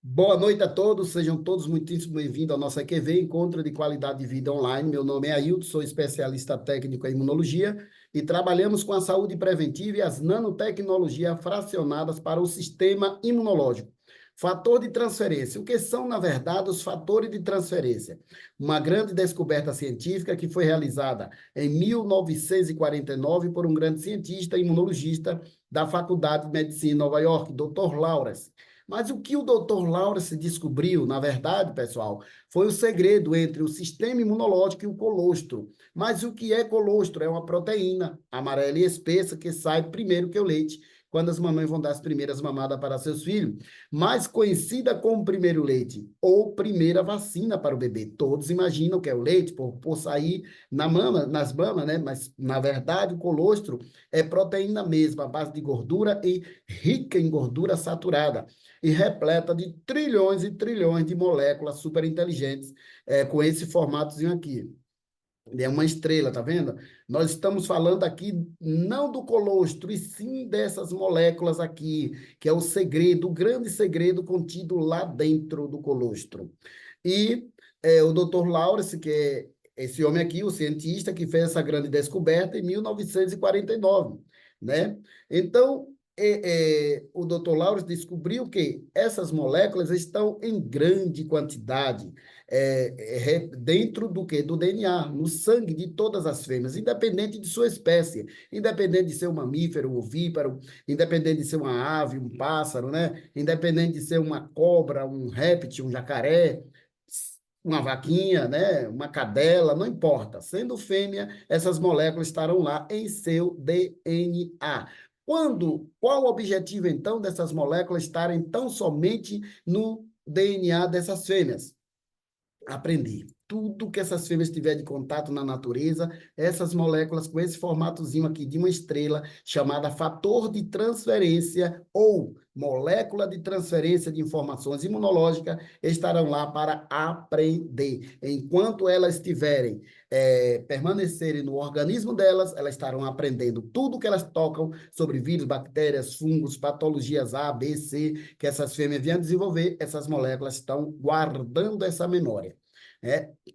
Boa noite a todos, sejam todos muitíssimo bem-vindos ao nosso EQV, Encontro de Qualidade de Vida Online. Meu nome é Ailton, sou especialista técnico em imunologia e trabalhamos com a saúde preventiva e as nanotecnologias fracionadas para o sistema imunológico. Fator de transferência. O que são, na verdade, os fatores de transferência? Uma grande descoberta científica que foi realizada em 1949 por um grande cientista imunologista da Faculdade de Medicina em Nova York, Dr. Lawrence. Mas o que o Dr. Lawrence descobriu, na verdade, pessoal, foi o segredo entre o sistema imunológico e o colostro. Mas o que é colostro? É uma proteína amarela e espessa que sai primeiro que o leite, quando as mamães vão dar as primeiras mamadas para seus filhos, mais conhecida como primeiro leite ou primeira vacina para o bebê. Todos imaginam que é o leite por sair na mama, nas mamas, né? Mas, na verdade, o colostro é proteína mesmo, à base de gordura e rica em gordura saturada e repleta de trilhões e trilhões de moléculas superinteligentes, com esse formatozinho aqui. É uma estrela, tá vendo? Nós estamos falando aqui não do colostro, e sim dessas moléculas aqui, que é o segredo, o grande segredo contido lá dentro do colostro. E o Dr. Lawrence, que é esse homem aqui, o cientista que fez essa grande descoberta em 1949, né? Então, o Dr. Lawrence descobriu que essas moléculas estão em grande quantidade dentro do que? Do DNA, no sangue de todas as fêmeas, independente de sua espécie, independente de ser um mamífero, um ovíparo, independente de ser uma ave, um pássaro, né? Independente de ser uma cobra, um réptil, um jacaré, uma vaquinha, né? Uma cadela, não importa. Sendo fêmea, essas moléculas estarão lá em seu DNA. Qual o objetivo, então, dessas moléculas estarem tão somente no DNA dessas fêmeas? Aprender. Tudo que essas fêmeas tiverem de contato na natureza, essas moléculas com esse formatozinho aqui de uma estrela, chamada fator de transferência ou molécula de transferência de informações imunológicas, estarão lá para aprender. Enquanto elas estiverem, permanecerem no organismo delas, elas estarão aprendendo tudo que elas tocam sobre vírus, bactérias, fungos, patologias A, B, C, que essas fêmeas vêm desenvolver, essas moléculas estão guardando essa memória.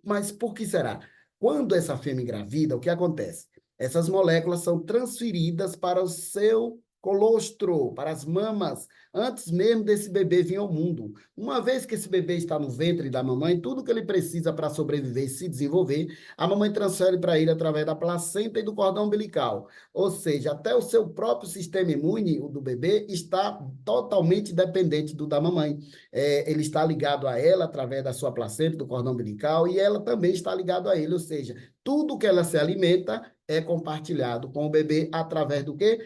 Mas por que será? Quando essa fêmea engravida, o que acontece? Essas moléculas são transferidas para o seu colostro, para as mamas, antes mesmo desse bebê vir ao mundo. Uma vez que esse bebê está no ventre da mamãe, tudo que ele precisa para sobreviver e se desenvolver, a mamãe transfere para ele através da placenta e do cordão umbilical. Ou seja, até o seu próprio sistema imune, o do bebê, está totalmente dependente do da mamãe. Ele está ligado a ela através da sua placenta, do cordão umbilical, e ela também está ligado a ele, ou seja, tudo que ela se alimenta é compartilhado com o bebê através do quê?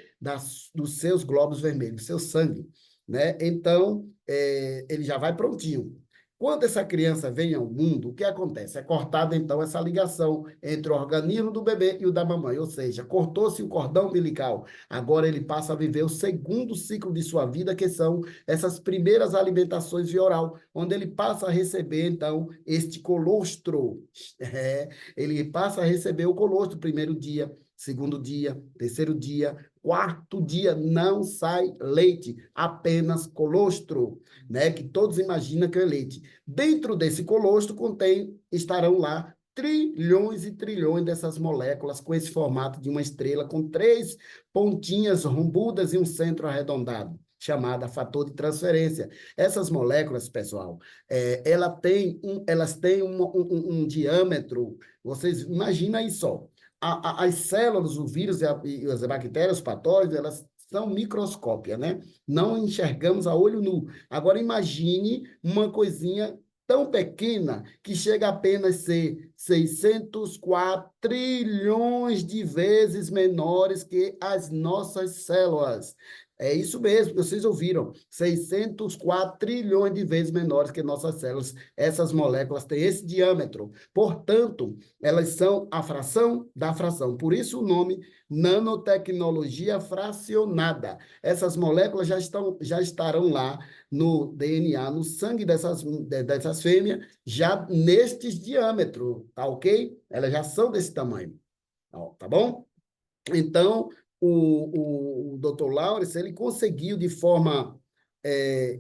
Dos seus glóbulos vermelhos, seu sangue, né? Então, ele já vai prontinho. Quando essa criança vem ao mundo, o que acontece? É cortada, então, essa ligação entre o organismo do bebê e o da mamãe, ou seja, cortou-se o cordão umbilical. Agora ele passa a viver o segundo ciclo de sua vida, que são essas primeiras alimentações via oral, onde ele passa a receber, então, este colostro. Ele passa a receber o colostro primeiro dia, segundo dia, terceiro dia, quarto dia, não sai leite, apenas colostro, né? Que todos imaginam que é leite. Dentro desse colostro estarão lá trilhões e trilhões dessas moléculas com esse formato de uma estrela, com três pontinhas rombudas e um centro arredondado, chamada fator de transferência. Essas moléculas, pessoal, elas têm um diâmetro, vocês imaginam aí só, as células, o vírus e as bactérias, os patógenos, elas são microscópicas, né? Não enxergamos a olho nu. Agora, imagine uma coisinha tão pequena que chega apenas a ser 604 trilhões de vezes menores que as nossas células. É isso mesmo, vocês ouviram, 604 trilhões de vezes menores que nossas células. Essas moléculas têm esse diâmetro. Portanto, elas são a fração da fração. Por isso o nome nanotecnologia fracionada. Essas moléculas já estarão lá no DNA, no sangue dessas fêmeas, já nestes diâmetros, tá ok? Elas já são desse tamanho, tá bom? Então, o Dr. Lawrence, ele conseguiu de forma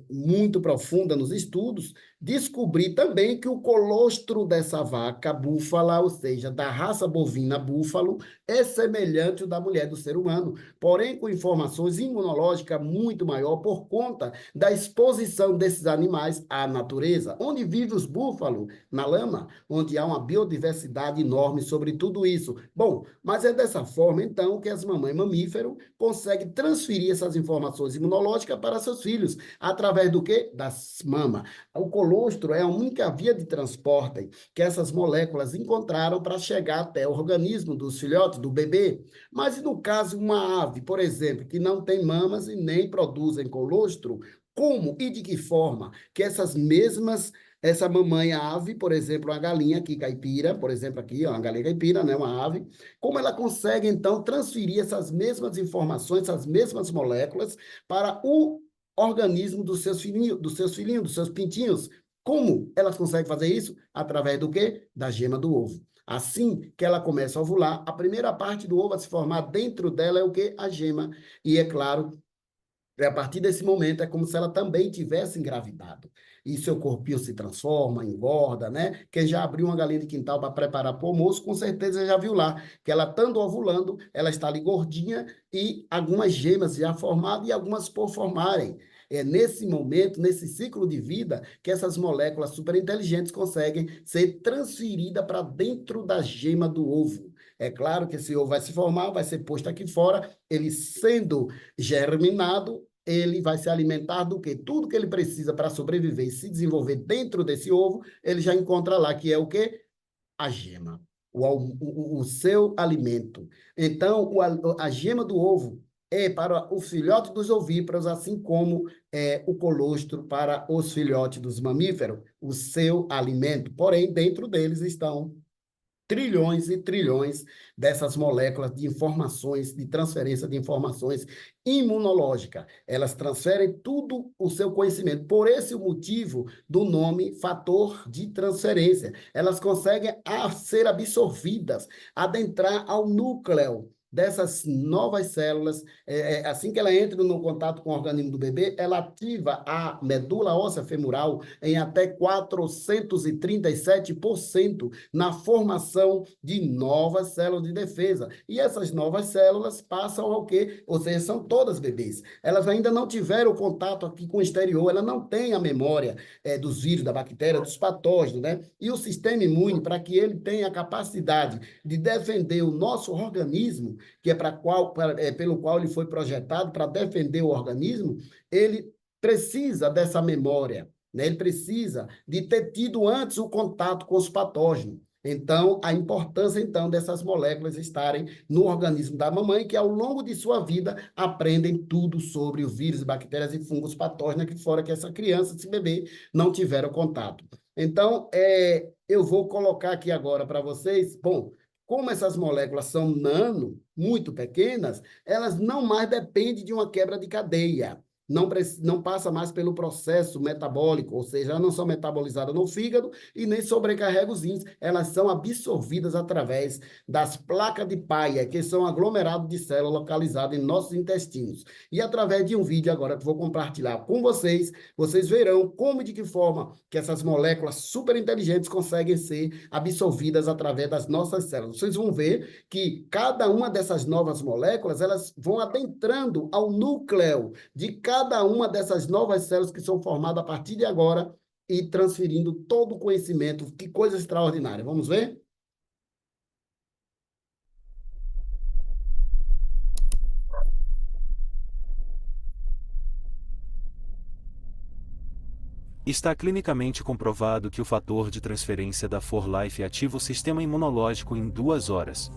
muito profunda nos estudos, descobri também que o colostro dessa vaca búfala, ou seja, da raça bovina búfalo, é semelhante ao da mulher do ser humano, porém com informações imunológicas muito maior por conta da exposição desses animais à natureza, onde vivem os búfalos, na lama, onde há uma biodiversidade enorme sobre tudo isso. Bom, mas é dessa forma, então, que as mamães mamíferos conseguem transferir essas informações imunológicas para seus filhos, através do quê? Das mamas. O colostro é a única via de transporte que essas moléculas encontraram para chegar até o organismo dos filhotes, do bebê. Mas e no caso uma ave, por exemplo, que não tem mamas e nem produzem colostro, como e de que forma que essa mamãe ave, por exemplo, uma galinha aqui caipira, por exemplo, aqui, ó, uma galinha caipira, né, uma ave, como ela consegue, então, transferir essas mesmas informações, essas mesmas moléculas para o organismo dos seus pintinhos. Como elas conseguem fazer isso? Através do quê? Da gema do ovo. Assim que ela começa a ovular, a primeira parte do ovo a se formar dentro dela é o quê? A gema. E, é claro, a partir desse momento é como se ela também tivesse engravidado. E seu corpinho se transforma, engorda, né? Quem já abriu uma galinha de quintal para preparar para o almoço, com certeza já viu lá que ela, estando ovulando, ela está ali gordinha e algumas gemas já formadas e algumas por formarem. É nesse momento, nesse ciclo de vida, que essas moléculas superinteligentes conseguem ser transferidas para dentro da gema do ovo. É claro que esse ovo vai se formar, vai ser posto aqui fora, ele sendo germinado, ele vai se alimentar do quê? Tudo que ele precisa para sobreviver e se desenvolver dentro desse ovo, ele já encontra lá, que é o quê? A gema, o seu alimento. Então, a gema do ovo é para o filhote dos ovíparos, assim como o colostro para os filhotes dos mamíferos, o seu alimento. Porém, dentro deles estão trilhões e trilhões dessas moléculas de informações, de transferência de informações imunológica. Elas transferem tudo o seu conhecimento. Por esse motivo do nome fator de transferência. Elas conseguem ser absorvidas, adentrar ao núcleo dessas novas células, assim que ela entra no contato com o organismo do bebê, ela ativa a medula óssea femoral em até 437% na formação de novas células de defesa. E essas novas células passam ao quê? Ou seja, são todas bebês. Elas ainda não tiveram contato aqui com o exterior, ela não tem a memória dos vírus, da bactéria, dos patógenos, né? E o sistema imune, para que ele tenha a capacidade de defender o nosso organismo, que é pelo qual ele foi projetado para defender o organismo, ele precisa dessa memória, né? Ele precisa de ter tido antes o contato com os patógenos. Então, a importância, então, dessas moléculas estarem no organismo da mamãe, que ao longo de sua vida aprendem tudo sobre os vírus, bactérias e fungos patógenos aqui fora que essa criança, esse bebê, não tiveram contato. Então, eu vou colocar aqui agora para vocês, bom, como essas moléculas são muito pequenas, elas não mais dependem de uma quebra de cadeia. Não passa mais pelo processo metabólico, ou seja, elas não são metabolizadas no fígado e nem sobrecarregam os rins, elas são absorvidas através das placas de Peyer, que são aglomerados de células localizadas em nossos intestinos. E através de um vídeo agora que vou compartilhar com vocês, vocês verão como e de que forma que essas moléculas superinteligentes conseguem ser absorvidas através das nossas células. Vocês vão ver que cada uma dessas novas moléculas, elas vão adentrando ao núcleo de cada uma dessas novas células que são formadas a partir de agora e transferindo todo o conhecimento. Que coisa extraordinária. Vamos ver? Está clinicamente comprovado que o fator de transferência da 4Life ativa o sistema imunológico em 2 horas.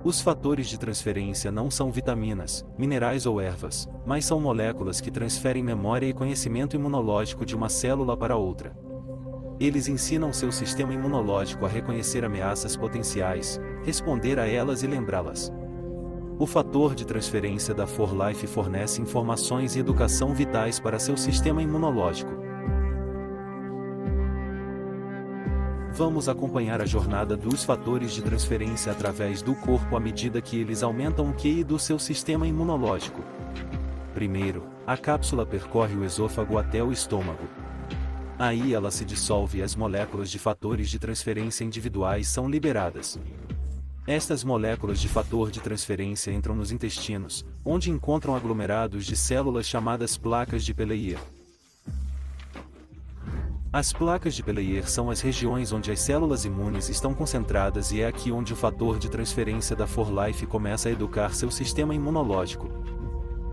Os fatores de transferência não são vitaminas, minerais ou ervas, mas são moléculas que transferem memória e conhecimento imunológico de uma célula para outra. Eles ensinam seu sistema imunológico a reconhecer ameaças potenciais, responder a elas e lembrá-las. O fator de transferência da 4Life fornece informações e educação vitais para seu sistema imunológico. Vamos acompanhar a jornada dos fatores de transferência através do corpo à medida que eles aumentam o QI do seu sistema imunológico. Primeiro, A cápsula percorre o esôfago até o estômago. Aí ela se dissolve e as moléculas de fatores de transferência individuais são liberadas. Estas moléculas de fator de transferência entram nos intestinos, onde encontram aglomerados de células chamadas placas de Peleier. As placas de Peleier são as regiões onde as células imunes estão concentradas e é aqui onde o fator de transferência da 4-Life começa a educar seu sistema imunológico.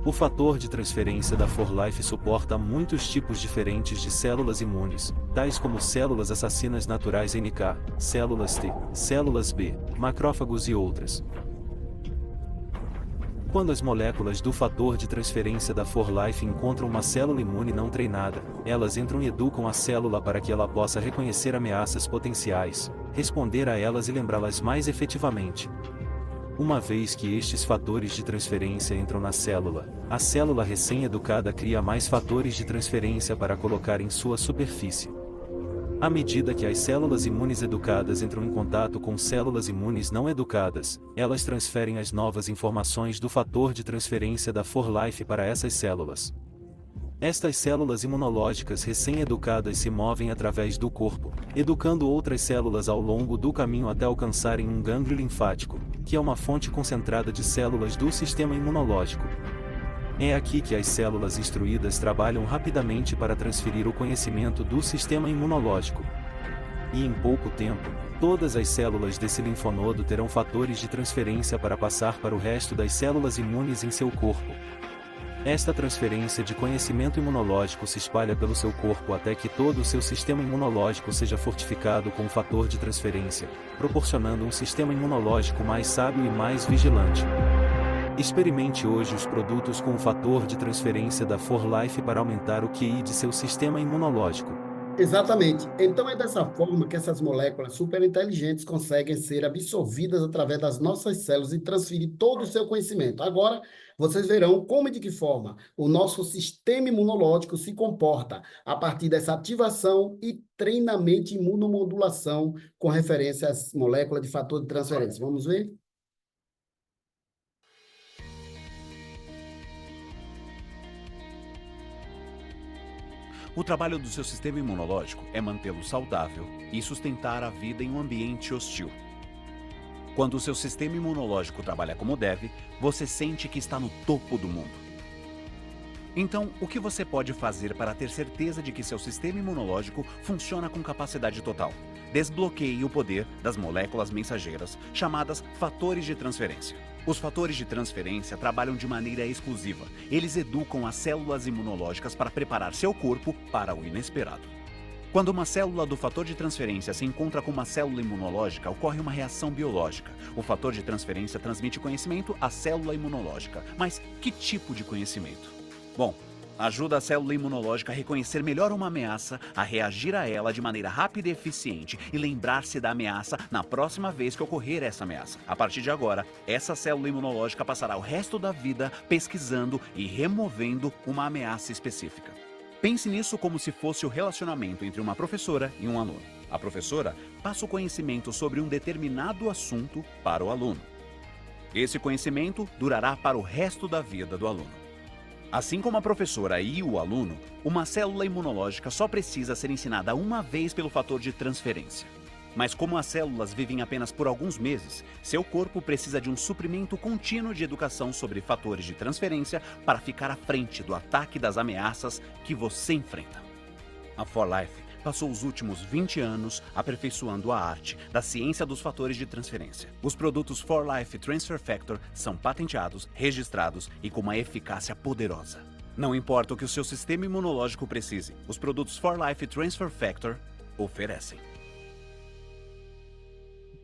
O fator de transferência da 4-Life suporta muitos tipos diferentes de células imunes, tais como células assassinas naturais NK, células T, células B, macrófagos e outras. Quando as moléculas do fator de transferência da 4-Life encontram uma célula imune não treinada, elas entram e educam a célula para que ela possa reconhecer ameaças potenciais, responder a elas e lembrá-las mais efetivamente. Uma vez que estes fatores de transferência entram na célula, a célula recém-educada cria mais fatores de transferência para colocar em sua superfície. À medida que as células imunes educadas entram em contato com células imunes não educadas, elas transferem as novas informações do fator de transferência da 4-Life para essas células. Estas células imunológicas recém-educadas se movem através do corpo, educando outras células ao longo do caminho até alcançarem um gânglio linfático, que é uma fonte concentrada de células do sistema imunológico. É aqui que as células instruídas trabalham rapidamente para transferir o conhecimento do sistema imunológico. E em pouco tempo, todas as células desse linfonodo terão fatores de transferência para passar para o resto das células imunes em seu corpo. Esta transferência de conhecimento imunológico se espalha pelo seu corpo até que todo o seu sistema imunológico seja fortificado com o fator de transferência, proporcionando um sistema imunológico mais sábio e mais vigilante. Experimente hoje os produtos com o fator de transferência da 4-Life para aumentar o QI de seu sistema imunológico. Exatamente. Então é dessa forma que essas moléculas superinteligentes conseguem ser absorvidas através das nossas células e transferir todo o seu conhecimento. Agora, vocês verão como e de que forma o nosso sistema imunológico se comporta a partir dessa ativação e treinamento e imunomodulação com referência às moléculas de fator de transferência. Vamos ver? O trabalho do seu sistema imunológico é mantê-lo saudável e sustentar a vida em um ambiente hostil. Quando o seu sistema imunológico trabalha como deve, você sente que está no topo do mundo. Então, o que você pode fazer para ter certeza de que seu sistema imunológico funciona com capacidade total? Desbloqueie o poder das moléculas mensageiras, chamadas fatores de transferência. Os fatores de transferência trabalham de maneira exclusiva. Eles educam as células imunológicas para preparar seu corpo para o inesperado. Quando uma célula do fator de transferência se encontra com uma célula imunológica, ocorre uma reação biológica. O fator de transferência transmite conhecimento à célula imunológica. Mas que tipo de conhecimento? Bom, ajuda a célula imunológica a reconhecer melhor uma ameaça, a reagir a ela de maneira rápida e eficiente e lembrar-se da ameaça na próxima vez que ocorrer essa ameaça. A partir de agora, essa célula imunológica passará o resto da vida pesquisando e removendo uma ameaça específica. Pense nisso como se fosse o relacionamento entre uma professora e um aluno. A professora passa o conhecimento sobre um determinado assunto para o aluno. Esse conhecimento durará para o resto da vida do aluno. Assim como a professora e o aluno, uma célula imunológica só precisa ser ensinada uma vez pelo fator de transferência. Mas como as células vivem apenas por alguns meses, seu corpo precisa de um suprimento contínuo de educação sobre fatores de transferência para ficar à frente do ataque das ameaças que você enfrenta. A 4-Life passou os últimos 20 anos aperfeiçoando a arte da ciência dos fatores de transferência. Os produtos 4-Life Transfer Factor são patenteados, registrados e com uma eficácia poderosa. Não importa o que o seu sistema imunológico precise, os produtos 4-Life Transfer Factor oferecem.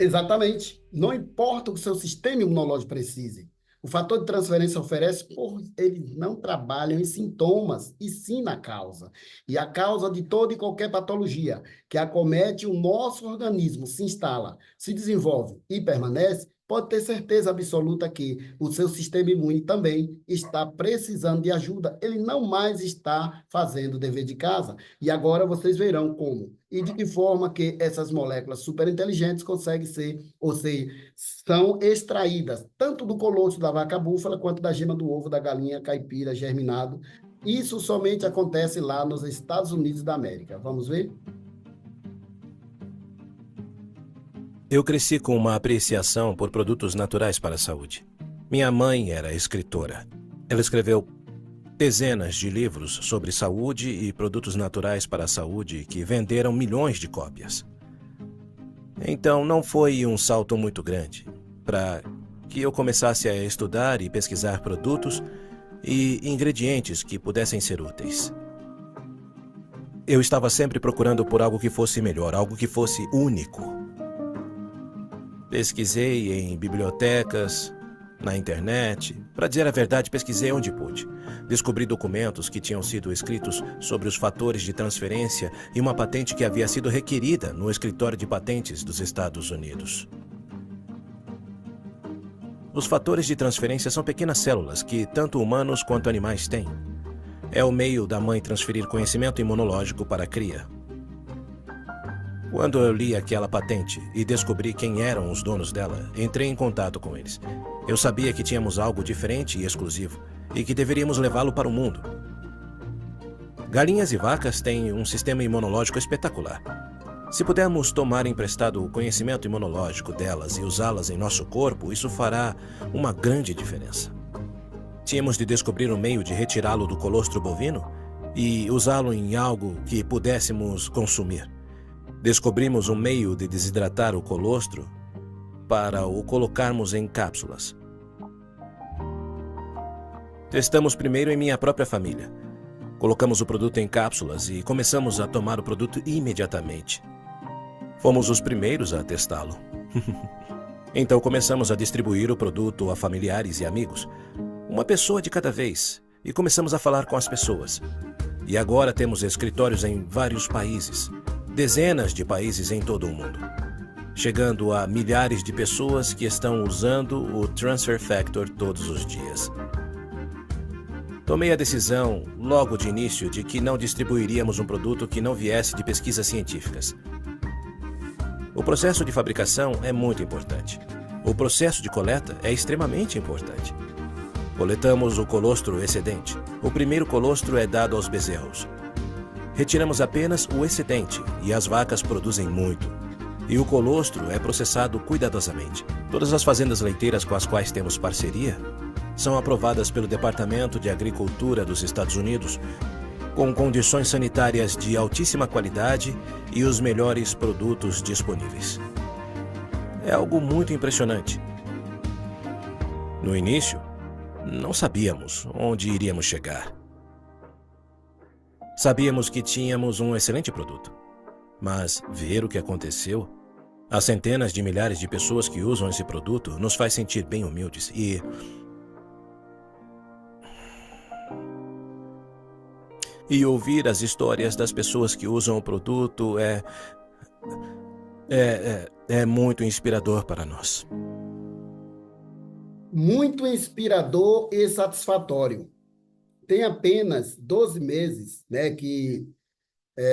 Exatamente. Não importa o que o seu sistema imunológico precise. O fator de transferência oferece, eles não trabalham em sintomas, e sim na causa. E a causa de toda e qualquer patologia que acomete o nosso organismo se instala, se desenvolve e permanece, pode ter certeza absoluta que o seu sistema imune também está precisando de ajuda. Ele não mais está fazendo o dever de casa. E agora vocês verão como e de que forma que essas moléculas superinteligentes conseguem ser, ou seja, são extraídas tanto do colostro da vaca búfala quanto da gema do ovo da galinha caipira germinado Isso somente acontece lá nos Estados Unidos da América. Vamos ver? Eu cresci com uma apreciação por produtos naturais para a saúde. Minha mãe era escritora. Ela escreveu dezenas de livros sobre saúde e produtos naturais para a saúde que venderam milhões de cópias. Então, não foi um salto muito grande para que eu começasse a estudar e pesquisar produtos e ingredientes que pudessem ser úteis. Eu estava sempre procurando por algo que fosse melhor, algo que fosse único. Pesquisei em bibliotecas, na internet. Para dizer a verdade, pesquisei onde pude. Descobri documentos que tinham sido escritos sobre os fatores de transferência e uma patente que havia sido requerida no escritório de patentes dos Estados Unidos. Os fatores de transferência são pequenas células que tanto humanos quanto animais têm. É o meio da mãe transferir conhecimento imunológico para a cria. Quando eu li aquela patente e descobri quem eram os donos dela, entrei em contato com eles. Eu sabia que tínhamos algo diferente e exclusivo e que deveríamos levá-lo para o mundo. Galinhas e vacas têm um sistema imunológico espetacular. Se pudermos tomar emprestado o conhecimento imunológico delas e usá-las em nosso corpo, isso fará uma grande diferença. Tínhamos de descobrir um meio de retirá-lo do colostro bovino e usá-lo em algo que pudéssemos consumir. Descobrimos um meio de desidratar o colostro para o colocarmos em cápsulas. Testamos primeiro em minha própria família. Colocamos o produto em cápsulas e começamos a tomar o produto imediatamente. Fomos os primeiros a testá-lo. Então começamos a distribuir o produto a familiares e amigos, uma pessoa de cada vez, e começamos a falar com as pessoas. E agora temos escritórios em vários países, dezenas de países em todo o mundo, chegando a milhares de pessoas que estão usando o Transfer Factor todos os dias. Tomei a decisão, logo de início, de que não distribuiríamos um produto que não viesse de pesquisas científicas. O processo de fabricação é muito importante. O processo de coleta é extremamente importante. Coletamos o colostro excedente. O primeiro colostro é dado aos bezerros. Retiramos apenas o excedente e as vacas produzem muito. E o colostro é processado cuidadosamente. Todas as fazendas leiteiras com as quais temos parceria são aprovadas pelo Departamento de Agricultura dos Estados Unidos com condições sanitárias de altíssima qualidade e os melhores produtos disponíveis. É algo muito impressionante. No início, não sabíamos onde iríamos chegar. Sabíamos que tínhamos um excelente produto, mas ver o que aconteceu, as centenas de milhares de pessoas que usam esse produto, nos faz sentir bem humildes e ouvir as histórias das pessoas que usam o produto é muito inspirador para nós. Muito inspirador e satisfatório. Tem apenas 12 meses, né, que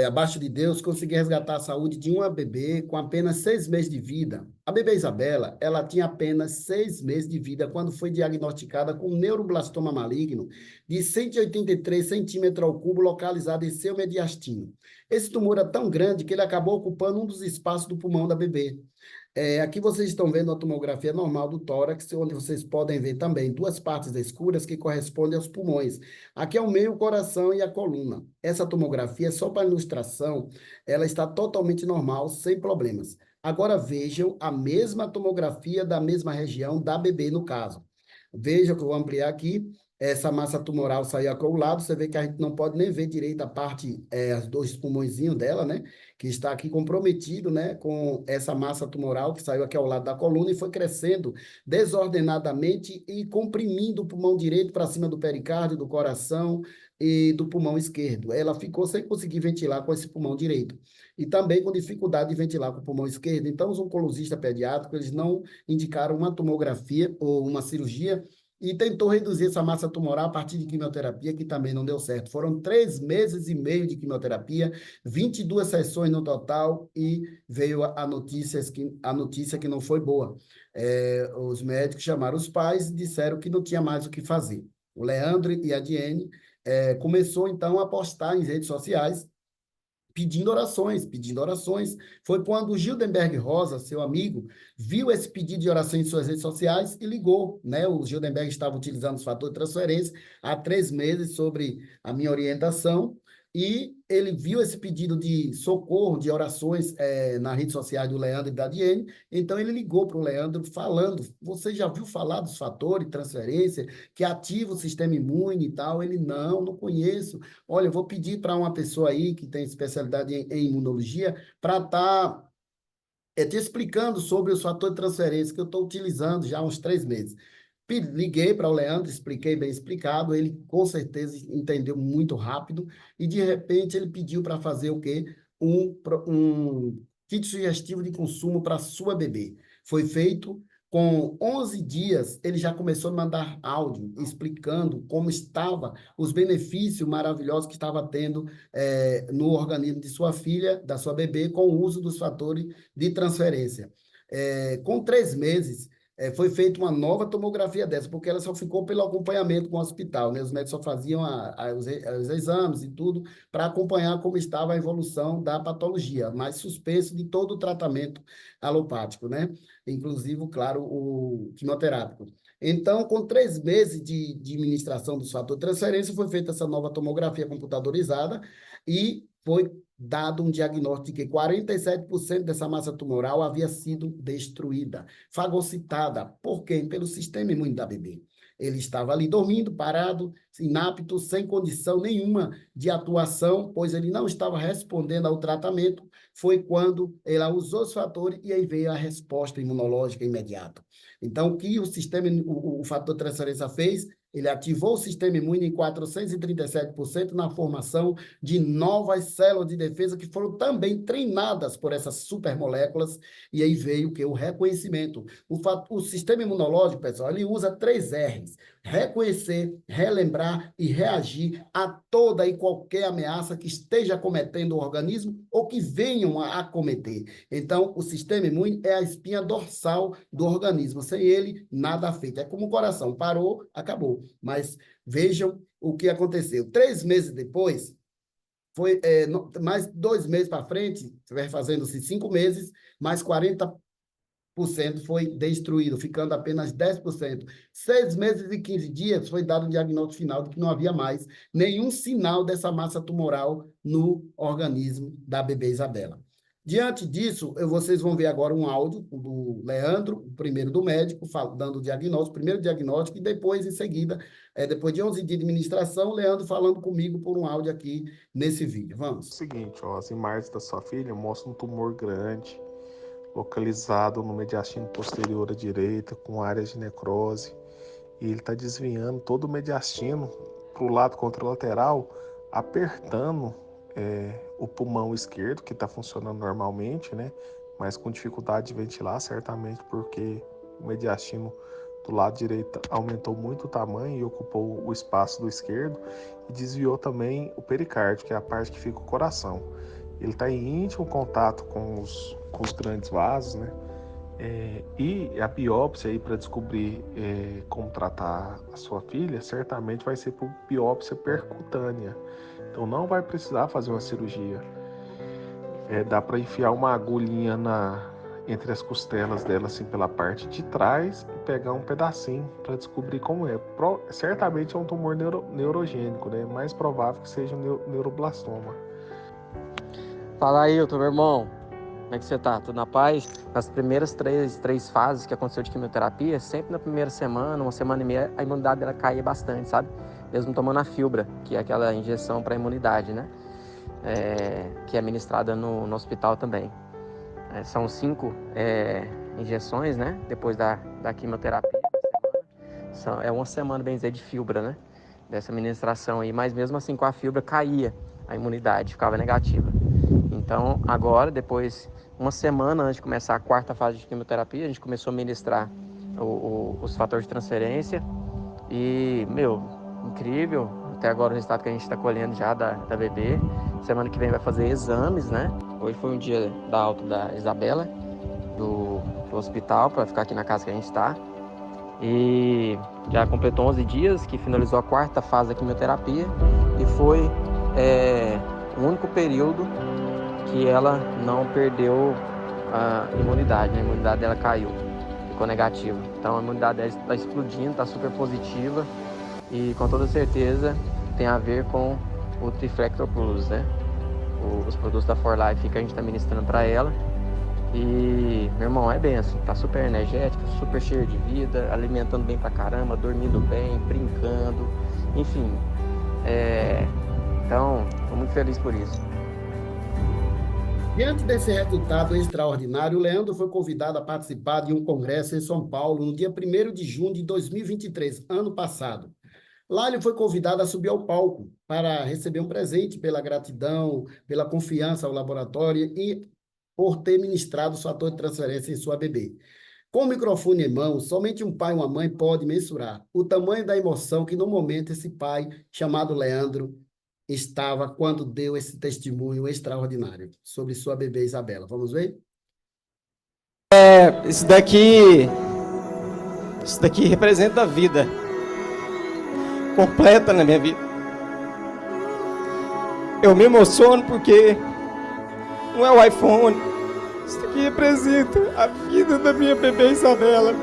abaixo de Deus consegui resgatar a saúde de uma bebê com apenas 6 meses de vida. A bebê Isabela, ela tinha apenas 6 meses de vida quando foi diagnosticada com um neuroblastoma maligno de 183 centímetros ao cubo localizado em seu mediastino. Esse tumor é tão grande que ele acabou ocupando um dos espaços do pulmão da bebê. Aqui vocês estão vendo a tomografia normal do tórax, onde vocês podem ver também 2 partes escuras que correspondem aos pulmões. Aqui é o meio, o coração e a coluna. Essa tomografia, só para ilustração, ela está totalmente normal, sem problemas. Agora vejam a mesma tomografia da mesma região da bebê, no caso. Vejam que eu vou ampliar aqui. Essa massa tumoral saiu aqui ao lado, você vê que a gente não pode nem ver direito a parte, os 2 pulmõezinhos dela, né? Que está aqui comprometido, né? Com essa massa tumoral que saiu aqui ao lado da coluna e foi crescendo desordenadamente e comprimindo o pulmão direito para cima do pericárdio, do coração e do pulmão esquerdo. Ela ficou sem conseguir ventilar com esse pulmão direito. E também com dificuldade de ventilar com o pulmão esquerdo. Então, os oncologistas pediátricos, eles não indicaram uma tomografia ou uma cirurgia e tentou reduzir essa massa tumoral a partir de quimioterapia, que também não deu certo. Foram 3 meses e meio de quimioterapia, 22 sessões no total, e veio a notícia que não foi boa. Os médicos chamaram os pais e disseram que não tinha mais o que fazer. O Leandro e a Diene começou então a postar em redes sociais pedindo orações, pedindo orações. Foi quando o Gildenberg Rosa, seu amigo, viu esse pedido de oração em suas redes sociais e ligou, né? O Gildenberg estava utilizando os fatores de transferência há 3 meses sobre a minha orientação, e ele viu esse pedido de socorro, de orações na rede social do Leandro e da Diene. Então ele ligou para o Leandro falando: você já viu falar dos fatores de transferência que ativa o sistema imune e tal? Ele: não conheço. Olha, eu vou pedir para uma pessoa aí que tem especialidade em imunologia para estar te explicando sobre os fatores de transferência que eu estou utilizando já há uns 3 meses. Liguei para o Leandro, expliquei bem explicado, ele com certeza entendeu muito rápido, e de repente ele pediu para fazer o quê? Um kit sugestivo de consumo para sua bebê. Foi feito. Com 11 dias, ele já começou a mandar áudio explicando como estava, os benefícios maravilhosos que estava tendo no organismo de sua filha, da sua bebê, com o uso dos fatores de transferência. Com 3 meses, foi feita uma nova tomografia dessa, porque ela só ficou pelo acompanhamento com o hospital, né? Os médicos só faziam os exames e tudo para acompanhar como estava a evolução da patologia, mas suspenso de todo o tratamento alopático, né? Inclusive, claro, o quimioterápico. Então, com 3 meses de administração dos fatores de transferência, foi feita essa nova tomografia computadorizada e foi dado um diagnóstico de que 47% dessa massa tumoral havia sido destruída, fagocitada. Por quê? Pelo sistema imune da bebê. Ele estava ali dormindo, parado, inapto, sem condição nenhuma de atuação, pois ele não estava respondendo ao tratamento. Foi quando ela usou os fatores e aí veio a resposta imunológica imediata. Então, o que o fator de transferência fez? Ele ativou o sistema imune em 437% na formação de novas células de defesa que foram também treinadas por essas supermoléculas, e aí veio o reconhecimento. O sistema imunológico, pessoal, ele usa 3 R's: reconhecer, relembrar e reagir a toda e qualquer ameaça que esteja cometendo o organismo ou que venham a acometer. Então, o sistema imune é a espinha dorsal do organismo. Sem ele, nada feito. É como o coração: parou, acabou. Mas vejam o que aconteceu. 3 meses depois, foi mais 2 meses para frente, vai fazendo-se 5 meses, mais 40% foi destruído, ficando apenas 10%. 6 meses e 15 dias foi dado o diagnóstico final de que não havia mais nenhum sinal dessa massa tumoral no organismo da bebê Isabela. Diante disso, vocês vão ver agora um áudio do Leandro, o primeiro do médico, dando o diagnóstico, primeiro diagnóstico, e depois, em seguida, depois de 11 dias de administração, o Leandro falando comigo por um áudio aqui nesse vídeo. Vamos. É o seguinte, ó, as imagens da sua filha mostram um tumor grande, localizado no mediastino posterior à direita, com áreas de necrose, e ele está desviando todo o mediastino para o lado contralateral, apertando o pulmão esquerdo, que está funcionando normalmente, né? Mas com dificuldade de ventilar, certamente porque o mediastino do lado direito aumentou muito o tamanho e ocupou o espaço do esquerdo, e desviou também o pericárdio, que é a parte que fica o coração. Ele está em íntimo contato com os grandes vasos, né? E a biópsia aí para descobrir como tratar a sua filha, certamente vai ser por biópsia percutânea. Então não vai precisar fazer uma cirurgia. Dá para enfiar uma agulhinha entre as costelas dela, assim, pela parte de trás, e pegar um pedacinho para descobrir como é. Certamente é um tumor neurogênico, né? Mais provável que seja um neuroblastoma. Fala aí, meu irmão. Como é que você tá? Tudo na paz? Nas primeiras três fases que aconteceu de quimioterapia, sempre na primeira semana, 1 semana e meia, a imunidade dela caía bastante, sabe? Mesmo tomando a Filbra, que é aquela injeção para imunidade, né? Que é ministrada no hospital também. São 5 injeções, né? Depois da quimioterapia. É 1 semana, bem dizer, de Filbra, né? Dessa ministração aí. Mas mesmo assim, com a Filbra, caía a imunidade, ficava negativa. Então, agora, depois, 1 semana antes de começar a 4ª fase de quimioterapia, a gente começou a ministrar os fatores de transferência. E, incrível. Até agora o resultado que a gente está colhendo já da bebê. Semana que vem vai fazer exames, né? Hoje foi um dia da alta da Isabela, do hospital, para ficar aqui na casa que a gente está. E Já completou 11 dias, que finalizou a 4ª fase da quimioterapia e foi o único período que ela não perdeu a imunidade, né? A imunidade dela caiu, ficou negativa. Então a imunidade dela está explodindo, está super positiva e com toda certeza tem a ver com o Triflector Plus, né? Os produtos da For Life que a gente está ministrando para ela. E, meu irmão, é benção, tá super energético, super cheio de vida, alimentando bem pra caramba, dormindo bem, brincando, enfim. Então, tô muito feliz por isso. Diante desse resultado extraordinário, o Leandro foi convidado a participar de um congresso em São Paulo no dia 1º de junho de 2023, ano passado. Lá ele foi convidado a subir ao palco para receber um presente pela gratidão, pela confiança ao laboratório e por ter ministrado o fator de transferência em sua bebê. Com o microfone em mão, somente um pai e uma mãe podem mensurar o tamanho da emoção que no momento esse pai, chamado Leandro, estava quando deu esse testemunho extraordinário sobre sua bebê Isabela. Vamos ver? Isso daqui representa a vida completa na minha vida. Eu me emociono porque não é o iPhone. Isso aqui representa a vida da minha bebê Isabela.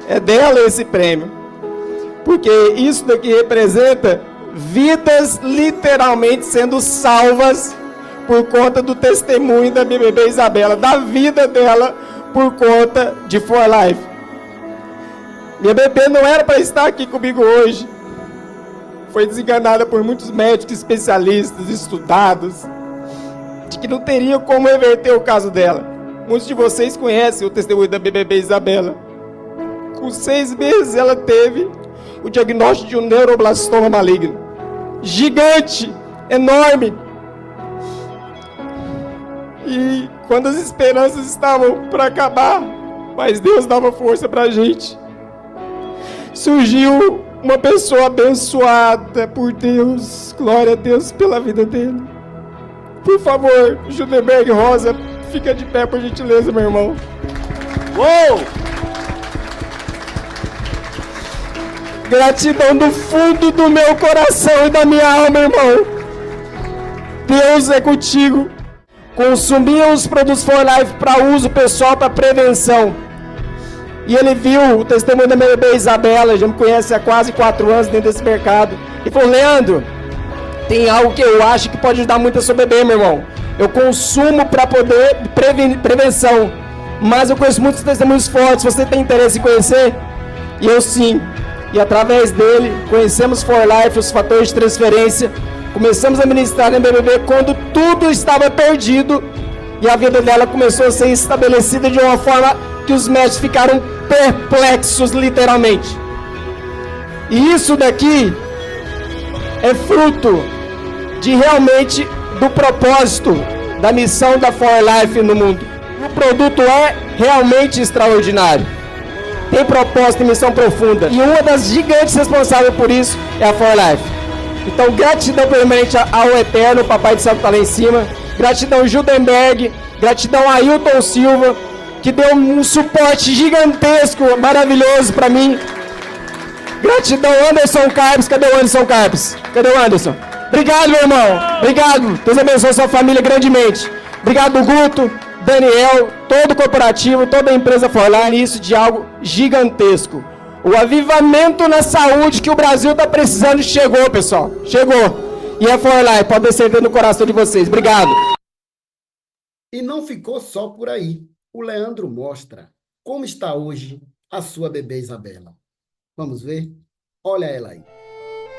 É dela esse prêmio. Porque isso daqui representa vidas literalmente sendo salvas por conta do testemunho da minha bebê Isabela, da vida dela por conta de For Life. Minha bebê não era para estar aqui comigo hoje. Foi desenganada por muitos médicos especialistas, estudados, de que não teria como reverter o caso dela. Muitos de vocês conhecem o testemunho da minha bebê Isabela. Com 6 meses ela teve o diagnóstico de um neuroblastoma maligno. Gigante, enorme. E quando as esperanças estavam para acabar, mas Deus dava força para a gente. Surgiu uma pessoa abençoada por Deus. Glória a Deus pela vida dele. Por favor, Judenberg Rosa, fica de pé por gentileza, meu irmão. Uou! Gratidão do fundo do meu coração e da minha alma, irmão. Deus é contigo. Consumia os produtos For Life para uso pessoal, para prevenção. E ele viu o testemunho da minha bebê Isabela, já me conhece há quase 4 anos dentro desse mercado. E falou: Leandro, tem algo que eu acho que pode ajudar muito a sua bebê, meu irmão. Eu consumo para poder prevenção, mas eu conheço muitos testemunhos fortes. Você tem interesse em conhecer? E eu sim. E através dele, conhecemos For Life, os fatores de transferência. Começamos a ministrar na BBB quando tudo estava perdido. E a vida dela começou a ser estabelecida de uma forma que os médicos ficaram perplexos, literalmente. E isso daqui é fruto de realmente do propósito da missão da For Life no mundo. O produto é realmente extraordinário. Tem propósito e missão profunda. E uma das gigantes responsáveis por isso é a For Life. Então, gratidão permanente ao Eterno, Papai do Céu que está lá em cima. Gratidão Judenberg. Gratidão a Ailton Silva, que deu um suporte gigantesco, maravilhoso para mim. Gratidão Anderson Carpes. Cadê o Anderson Carpes? Cadê o Anderson? Obrigado, meu irmão. Obrigado. Deus abençoe sua família grandemente. Obrigado, Guto, Daniel, todo o corporativo, toda a empresa For Life. Isso de algo gigantesco. O avivamento na saúde que o Brasil está precisando chegou, pessoal. Chegou. E a For Life, pode ter certeza no coração de vocês. Obrigado. E não ficou só por aí. O Leandro mostra como está hoje a sua bebê Isabela. Vamos ver? Olha ela aí.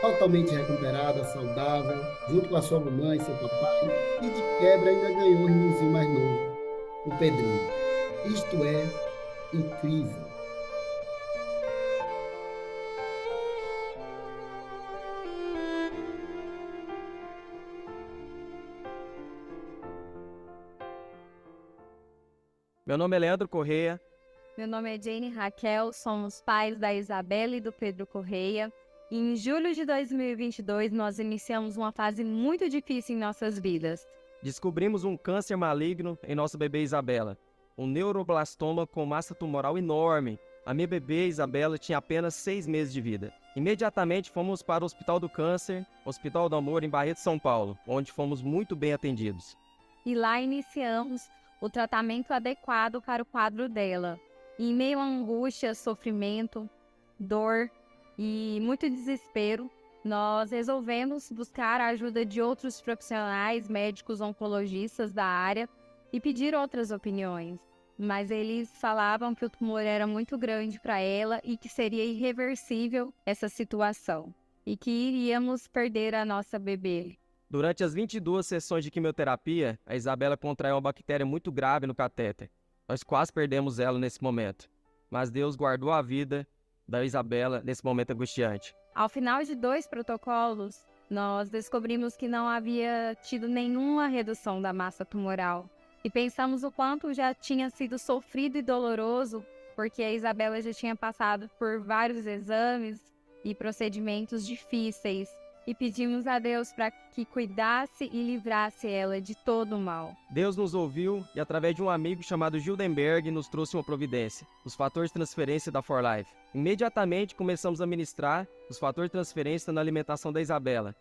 Totalmente recuperada, saudável, junto com a sua mamãe e seu papai. E de quebra ainda ganhou um irmãozinho mais novo, o Pedrinho. Isto é incrível. Meu nome é Leandro Correia. Meu nome é Jane Raquel, somos pais da Isabela e do Pedro Correia. E em julho de 2022, nós iniciamos uma fase muito difícil em nossas vidas. Descobrimos um câncer maligno em nossa bebê Isabela, um neuroblastoma com massa tumoral enorme. A minha bebê Isabela tinha apenas 6 meses de vida. Imediatamente fomos para o Hospital do Câncer, Hospital do Amor, em Barreto, São Paulo, onde fomos muito bem atendidos. E lá iniciamos o tratamento adequado para o quadro dela. E em meio a angústia, sofrimento, dor e muito desespero, nós resolvemos buscar a ajuda de outros profissionais, médicos oncologistas da área e pedir outras opiniões. Mas eles falavam que o tumor era muito grande para ela e que seria irreversível essa situação e que iríamos perder a nossa bebê. Durante as 22 sessões de quimioterapia, a Isabela contraiu uma bactéria muito grave no catéter. Nós quase perdemos ela nesse momento, mas Deus guardou a vida da Isabela nesse momento angustiante. Ao final de 2 protocolos, nós descobrimos que não havia tido nenhuma redução da massa tumoral. E pensamos o quanto já tinha sido sofrido e doloroso, porque a Isabela já tinha passado por vários exames e procedimentos difíceis. E pedimos a Deus para que cuidasse e livrasse ela de todo o mal. Deus nos ouviu e, através de um amigo chamado Gildenberg, nos trouxe uma providência, os fatores de transferência da 4Life. Imediatamente começamos a ministrar os fatores de transferência na alimentação da Isabela.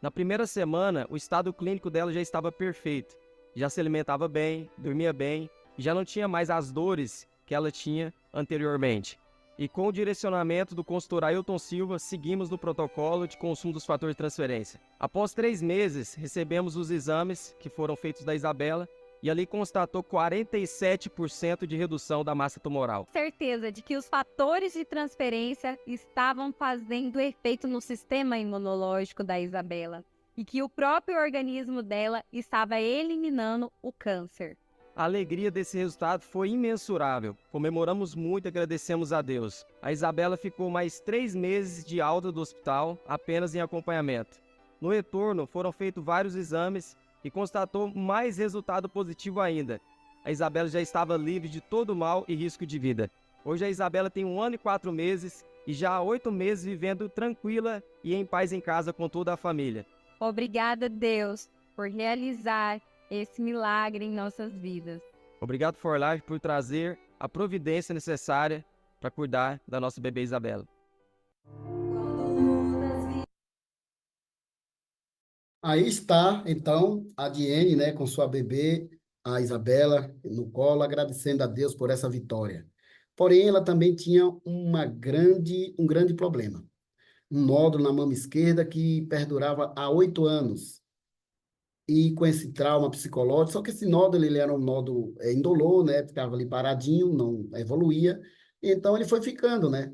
Na primeira semana, o estado clínico dela já estava perfeito. Já se alimentava bem, dormia bem e já não tinha mais as dores que ela tinha anteriormente. E com o direcionamento do consultor Ailton Silva, seguimos no protocolo de consumo dos fatores de transferência. Após 3 meses, recebemos os exames que foram feitos da Isabela e ali constatou 47% de redução da massa tumoral. Certeza de que os fatores de transferência estavam fazendo efeito no sistema imunológico da Isabela e que o próprio organismo dela estava eliminando o câncer. A alegria desse resultado foi imensurável. Comemoramos muito e agradecemos a Deus. A Isabela ficou mais 3 meses de alta do hospital, apenas em acompanhamento. No retorno, foram feitos vários exames e constatou mais resultado positivo ainda. A Isabela já estava livre de todo mal e risco de vida. Hoje a Isabela tem 1 ano e 4 meses e já há 8 meses vivendo tranquila e em paz em casa com toda a família. Obrigada, Deus, por realizar esse milagre em nossas vidas. Obrigado, 4Life, por trazer a providência necessária para cuidar da nossa bebê Isabela. Aí está, então, a Diene, né, com sua bebê, a Isabela, no colo, agradecendo a Deus por essa vitória. Porém, ela também tinha um grande problema. Um nódulo na mama esquerda que perdurava há 8 anos. E com esse trauma psicológico, só que esse nódulo, ele era um nódulo indolor, né? Ficava ali paradinho, não evoluía. Então, ele foi ficando, né?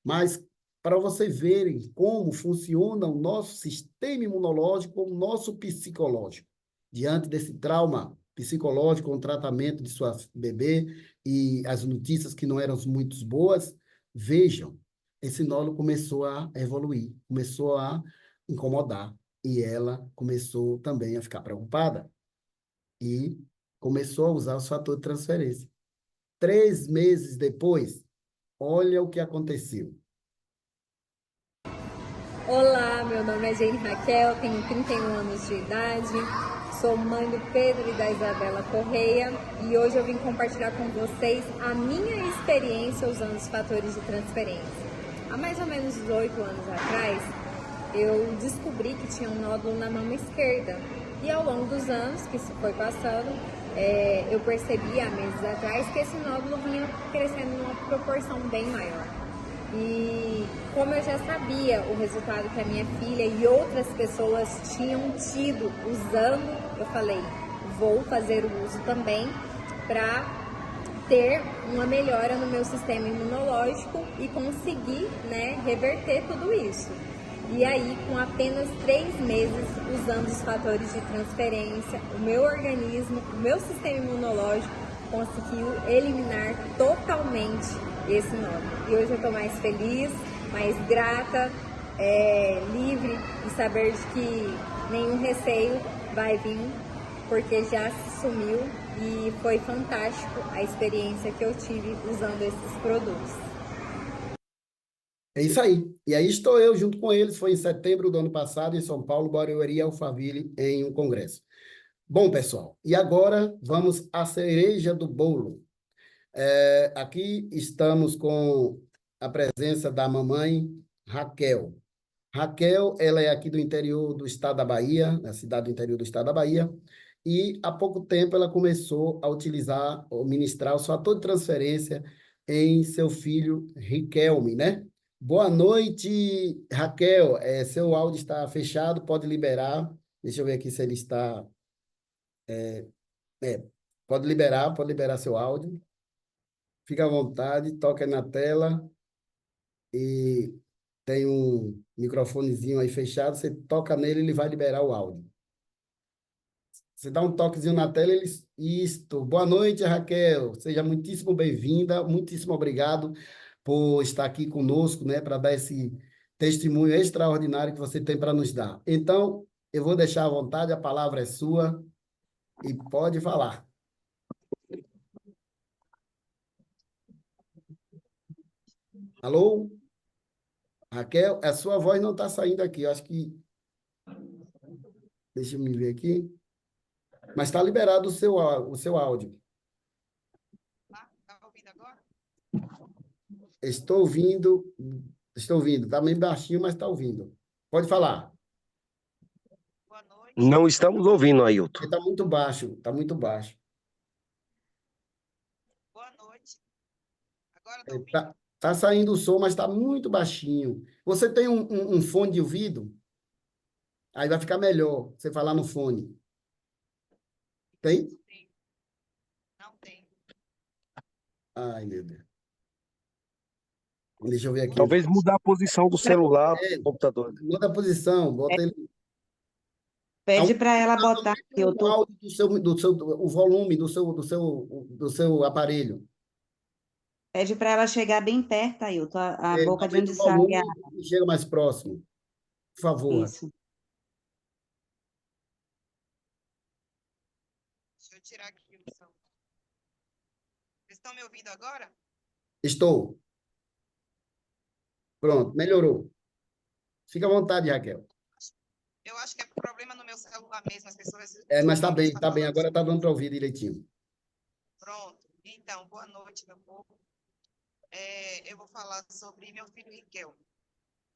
Mas, para vocês verem como funciona o nosso sistema imunológico, o nosso psicológico. Diante desse trauma psicológico, com o tratamento de sua bebê e as notícias que não eram muito boas, vejam, esse nódulo começou a evoluir, começou a incomodar. E ela começou também a ficar preocupada e começou a usar os fatores de transferência. 3 meses depois, olha o que aconteceu. Olá, meu nome é Jane Raquel, tenho 31 anos de idade, sou mãe do Pedro e da Isabela Correia e hoje eu vim compartilhar com vocês a minha experiência usando os fatores de transferência. Há mais ou menos 8 anos atrás, eu descobri que tinha um nódulo na mama esquerda e ao longo dos anos que isso foi passando, eu percebi há meses atrás que esse nódulo vinha crescendo numa proporção bem maior. E como eu já sabia o resultado que a minha filha e outras pessoas tinham tido usando, eu falei, vou fazer o uso também para ter uma melhora no meu sistema imunológico e conseguir, né, reverter tudo isso. E aí, com apenas 3 meses usando os fatores de transferência, o meu organismo, o meu sistema imunológico conseguiu eliminar totalmente esse nódulo. E hoje eu estou mais feliz, mais grata, livre de saber de que nenhum receio vai vir, porque já se sumiu e foi fantástico a experiência que eu tive usando esses produtos. É isso aí. E aí estou eu junto com eles. Foi em setembro do ano passado, em São Paulo, Barueri, Alphaville, em um congresso. Bom, pessoal, e agora vamos à cereja do bolo. Aqui estamos com a presença da mamãe Raquel. Raquel, ela é aqui do interior do estado da Bahia, na cidade do interior do estado da Bahia, e há pouco tempo ela começou a utilizar, ou ministrar o fator de transferência em seu filho Riquelme, né? Boa noite, Raquel. Seu áudio está fechado, pode liberar. Deixa eu ver aqui se ele está. É, pode liberar seu áudio. Fica à vontade, toca na tela e tem um microfonezinho aí fechado, você toca nele, ele vai liberar o áudio. Você dá um toquezinho na tela, ele... Isto. Boa noite, Raquel. Seja muitíssimo bem-vinda, muitíssimo obrigado por estar aqui conosco, né, para dar esse testemunho extraordinário que você tem para nos dar. Então, eu vou deixar à vontade, a palavra é sua e pode falar. Alô? Raquel, a sua voz não está saindo aqui, eu acho que... Deixa eu me ver aqui. Mas está liberado o seu áudio. Tá ouvindo agora? Estou ouvindo. Estou ouvindo. Está meio baixinho, mas está ouvindo. Pode falar. Boa noite. Não estamos ouvindo, Ailton. Está muito baixo. Está muito baixo. Boa noite. Agora tá ouvindo? Tá saindo o som, mas está muito baixinho. Você tem um fone de ouvido? Aí vai ficar melhor você falar no fone. Tem? Não tem. Ai, meu Deus. Deixa eu ver aqui. Talvez mudar a posição do celular, do computador. Muda a posição, bota ele. Pede para ela botar O áudio o volume do seu aparelho. Pede para ela chegar bem perto, Ailton, a boca de Aumenta onde o sai volume a... e chega mais próximo. Por favor. Isso. Deixa eu tirar aqui o som. Vocês estão me ouvindo agora? Estou. Pronto, melhorou. Fica à vontade, Raquel. Eu acho que é problema no meu celular mesmo, as pessoas... Mas está bem, está bem. Agora está dando para ouvir direitinho. Pronto. Então, boa noite, meu povo. Eu vou falar sobre meu filho Riquel.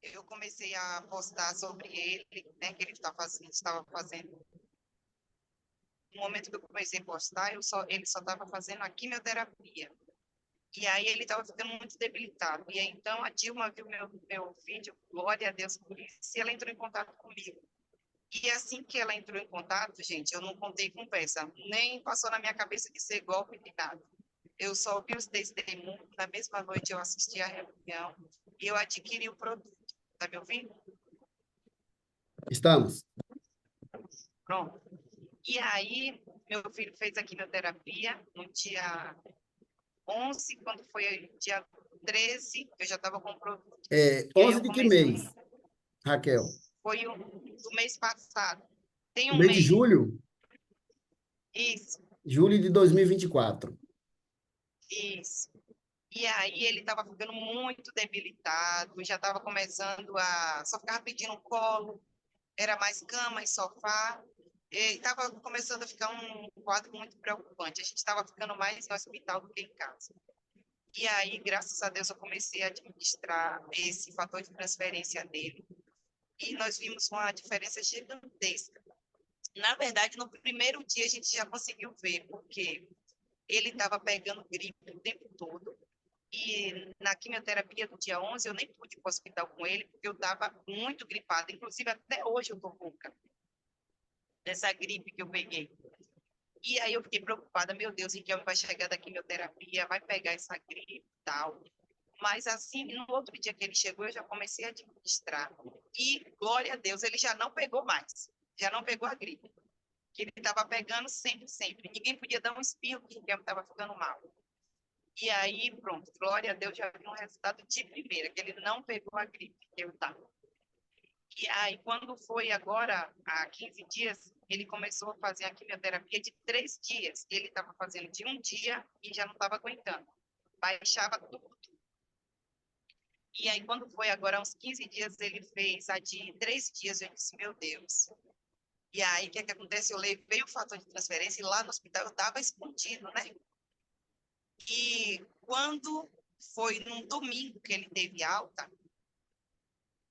Eu comecei a postar sobre ele, né, que ele estava fazendo. No momento que eu comecei a postar, ele só estava fazendo a quimioterapia. E aí ele estava ficando muito debilitado. E aí, então, a Dilma viu meu vídeo, glória a Deus por isso, e ela entrou em contato comigo. E assim que ela entrou em contato, gente, eu não contei conversa, nem passou na minha cabeça de ser golpe de nada. Eu só ouvi os testemunhos, na mesma noite eu assisti a reunião e eu adquiri o produto. Está me ouvindo? Estamos. Pronto. E aí, meu filho fez a quimioterapia no dia 11, quando foi dia 13, eu já estava com o produto. 11 de que mês, Raquel? Foi do mês passado. Tem um mês de julho? Isso. Julho de 2024. Isso. E aí ele estava ficando muito debilitado, já estava começando a... Só ficava pedindo colo, era mais cama e sofá. Estava começando a ficar um quadro muito preocupante. A gente estava ficando mais no hospital do que em casa. E aí, graças a Deus, eu comecei a administrar esse fator de transferência dele. E nós vimos uma diferença gigantesca. Na verdade, no primeiro dia a gente já conseguiu ver, porque ele estava pegando gripe o tempo todo. E na quimioterapia do dia 11, eu nem pude ir para o hospital com ele, porque eu estava muito gripada. Inclusive, até hoje eu estou rouca dessa gripe que eu peguei. E aí eu fiquei preocupada, meu Deus, em que vai chegar da quimioterapia, vai pegar essa gripe e tal. Mas assim, no outro dia que ele chegou, eu já comecei a administrar. E, glória a Deus, ele já não pegou mais. Já não pegou a gripe. Que ele estava pegando sempre, sempre. Ninguém podia dar um espirro, que ele estava ficando mal. E aí, pronto, glória a Deus, já vi um resultado de primeira, que ele não pegou a gripe que eu estava. E aí, quando foi agora, há 15 dias, ele começou a fazer a quimioterapia de 3 dias. Ele estava fazendo de 1 dia e já não estava aguentando. Baixava tudo. E aí, quando foi agora, há uns 15 dias, ele fez a de 3 dias. Eu disse, meu Deus, E aí, o que é que acontece? Eu levei o fator de transferência e lá no hospital eu estava escondido, né? E quando foi num domingo que ele teve alta,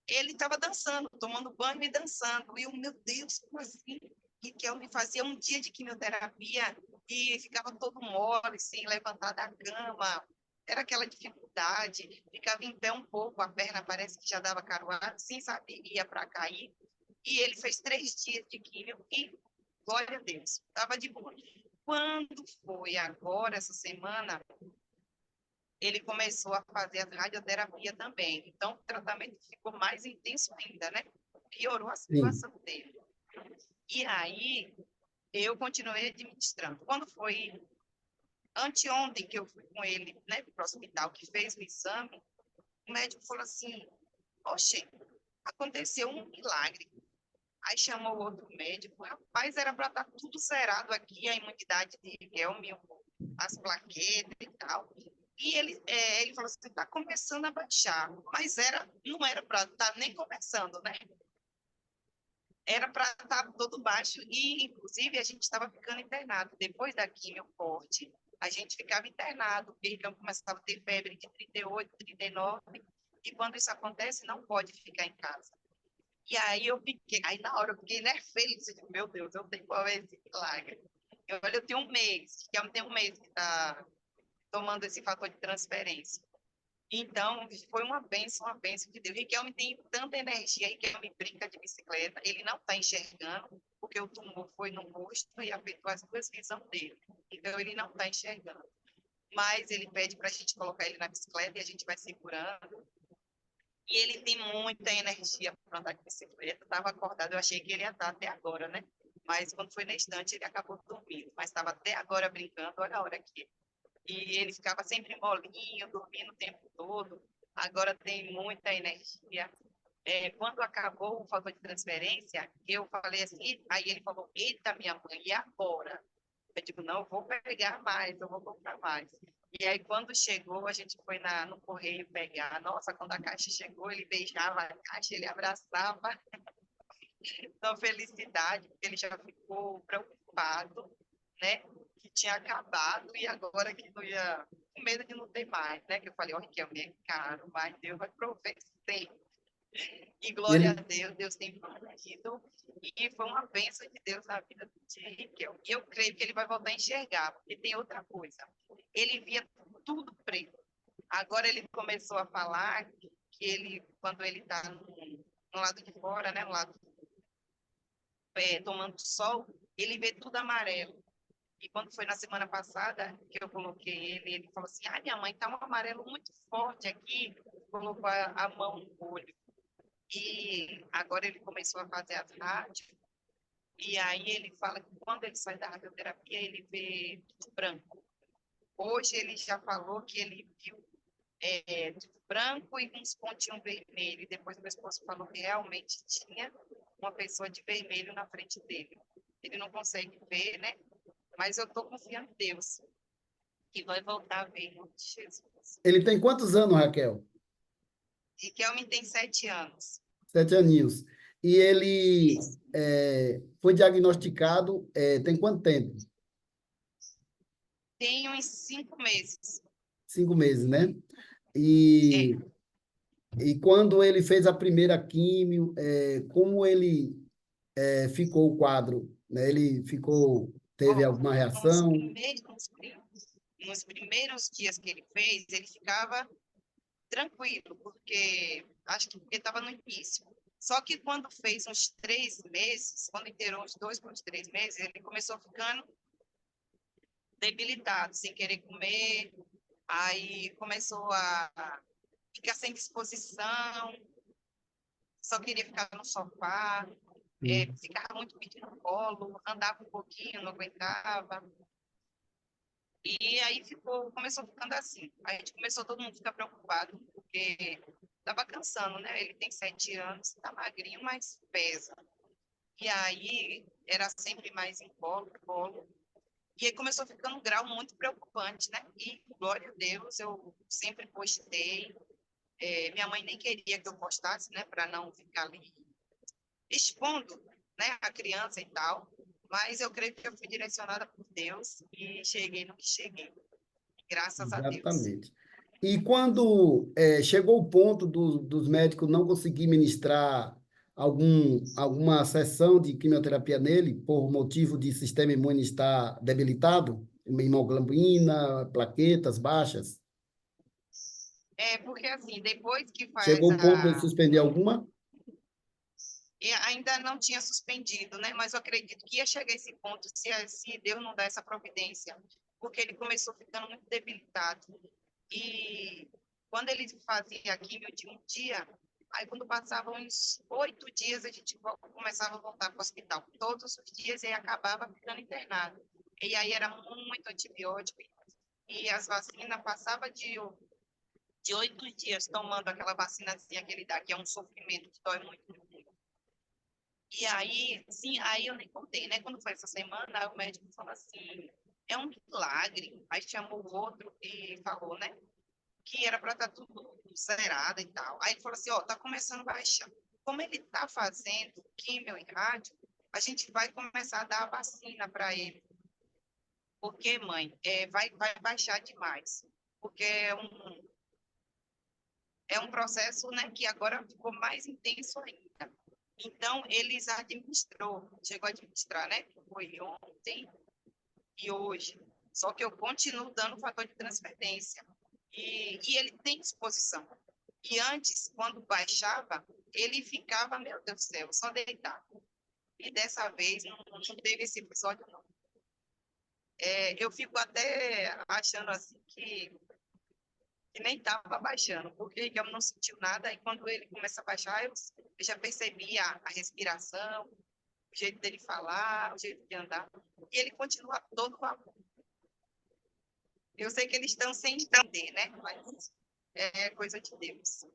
ele estava dançando, tomando banho e dançando. E eu, meu Deus, como assim? Riquelme fazia um dia de quimioterapia e ficava todo mole, sem levantar da cama. Era aquela dificuldade. Ficava em pé um pouco, a perna parece que já dava caroada, assim, sabe? Ia para cair. E ele fez 3 dias de quimio e, glória a Deus, estava de boa. Quando foi agora, essa semana, ele começou a fazer a radioterapia também. Então, o tratamento ficou mais intenso ainda, né? Piorou a Sim. situação dele. E aí, eu continuei administrando. Quando foi anteontem que eu fui com ele, né, para o hospital, que fez o exame, o médico falou assim, oxe, aconteceu um milagre. Aí chamou o outro médico, rapaz, era para estar tudo zerado aqui, a imunidade de Riquelme, as plaquetas e tal. E ele falou assim, está começando a baixar, mas não era para estar nem começando, né? Era para estar todo baixo e, inclusive, a gente estava ficando internado. Depois da quimio forte, a gente ficava internado, porque então começava a ter febre de 38, 39, e quando isso acontece, não pode ficar em casa. E aí na hora eu fiquei, né, feliz, eu digo, meu Deus, eu tenho qual é esse milagre. Olha, eu tenho um mês, que eu tenho um mês que está tomando esse fator de transferência. Então, foi uma bênção de Deus. Riquelme tem tanta energia, Riquelme brinca de bicicleta, ele não está enxergando, porque o tumor foi no rosto e afetou as 2 visões dele. Então, ele não está enxergando. Mas ele pede para a gente colocar ele na bicicleta e a gente vai segurando. E ele tem muita energia para andar de bicicleta. Estava acordado, eu achei que ele ia estar até agora, né? Mas quando foi na estante, ele acabou dormindo. Mas estava até agora brincando, olha a hora aqui. E ele ficava sempre molinho, dormindo o tempo todo. Agora tem muita energia. Quando acabou o fator de transferência, eu falei assim, aí ele falou, eita, minha mãe, e agora? Eu digo, não, eu vou pegar mais, eu vou comprar mais. E aí, quando chegou, a gente foi no correio pegar. Nossa, quando a caixa chegou, ele beijava a caixa, ele abraçava. Então, felicidade, porque ele já ficou preocupado, né? Que tinha acabado e agora que não ia, com medo de não ter mais, né? Que eu falei, olha, que é caro, mas Deus vai prover sempre. E glória a Ele, Deus, Deus tem prometido. E foi uma bênção de Deus na vida de Riquel. E eu creio que ele vai voltar a enxergar, porque tem outra coisa. Ele via tudo preto. Agora ele começou a falar que ele, quando ele está no lado de fora, né, no lado tomando sol, ele vê tudo amarelo. E quando foi na semana passada que eu coloquei ele falou assim, minha mãe, tá um amarelo muito forte aqui. Colocou a mão no olho. E agora ele começou a fazer as rádios. E aí ele fala que quando ele sai da radioterapia, ele vê tudo branco. Hoje ele já falou que ele viu tudo branco e com uns pontinhos vermelhos. E depois o meu esposo falou que realmente tinha uma pessoa de vermelho na frente dele. Ele não consegue ver, né? Mas eu estou confiando em Deus, que vai voltar a ver em nome de Jesus. ele tem quantos anos, Raquel? Riquelme tem 7 anos. 7 aninhos. E ele Isso. foi diagnosticado tem quanto tempo? Tem uns 5 meses. 5 meses, né? É. E quando ele fez a primeira químio, como ele ficou o quadro? Né? Ele teve alguma reação? Nos primeiros dias que ele fez, ele ficava tranquilo, porque acho que estava no início. Só que quando fez uns 3 meses, quando inteirou uns 2 para uns 3 meses, ele começou ficando debilitado, sem querer comer, aí começou a ficar sem disposição, só queria ficar no sofá, ficava muito pedindo colo, andava um pouquinho, não aguentava. E aí começou ficando assim. A gente começou todo mundo a ficar preocupado, porque estava cansando, né? Ele tem 7 anos, está magrinho, mas pesa. E aí era sempre mais em colo. E aí começou ficando um grau muito preocupante, né? E, glória a Deus, eu sempre postei. Minha mãe nem queria que eu postasse, né? Para não ficar ali expondo, né, a criança e tal, mas eu creio que eu fui direcionada por Deus e cheguei no que cheguei, graças a Deus. Exatamente. E quando chegou o ponto dos médicos não conseguir ministrar alguma sessão de quimioterapia nele, por motivo de sistema imune estar debilitado, hemoglobina, plaquetas baixas, É porque, assim, depois que faz chegou o ponto de suspender alguma? e ainda não tinha suspendido, né? Mas eu acredito que ia chegar esse ponto se Deus não der essa providência, porque ele começou ficando muito debilitado. E quando ele fazia a quimio de um dia, aí quando passavam uns 8 dias, a gente começava a voltar para o hospital. Todos os dias ele acabava ficando internado. E aí era muito antibiótico. E as vacinas passavam de 8 dias tomando aquela vacinazinha que ele dá, que é um sofrimento que dói muito. E aí, sim, aí eu nem contei, né? Quando foi essa semana, aí o médico falou assim, é um milagre. Aí chamou o outro e falou, né? Que era para estar tudo zerado e tal. Aí ele falou assim, ó, tá começando a baixar. Como ele tá fazendo químio e rádio, a gente vai começar a dar a vacina para ele. Porque, mãe, vai baixar demais. Porque é um processo, né, que agora ficou mais intenso ainda. Então, eles chegou a administrar, né? Foi ontem e hoje. Só que eu continuo dando o fator de transferência. E ele tem disposição. E antes, quando baixava, ele ficava, meu Deus do céu, só deitado. E dessa vez não teve esse episódio, não. Eu fico até achando assim que nem estava baixando, porque eu não sentiu nada. E quando ele começa a baixar, eu já percebi a respiração, o jeito dele falar, o jeito de andar. E ele continua todo vapor. Eu sei que eles estão sem entender, né? Mas é coisa de Deus.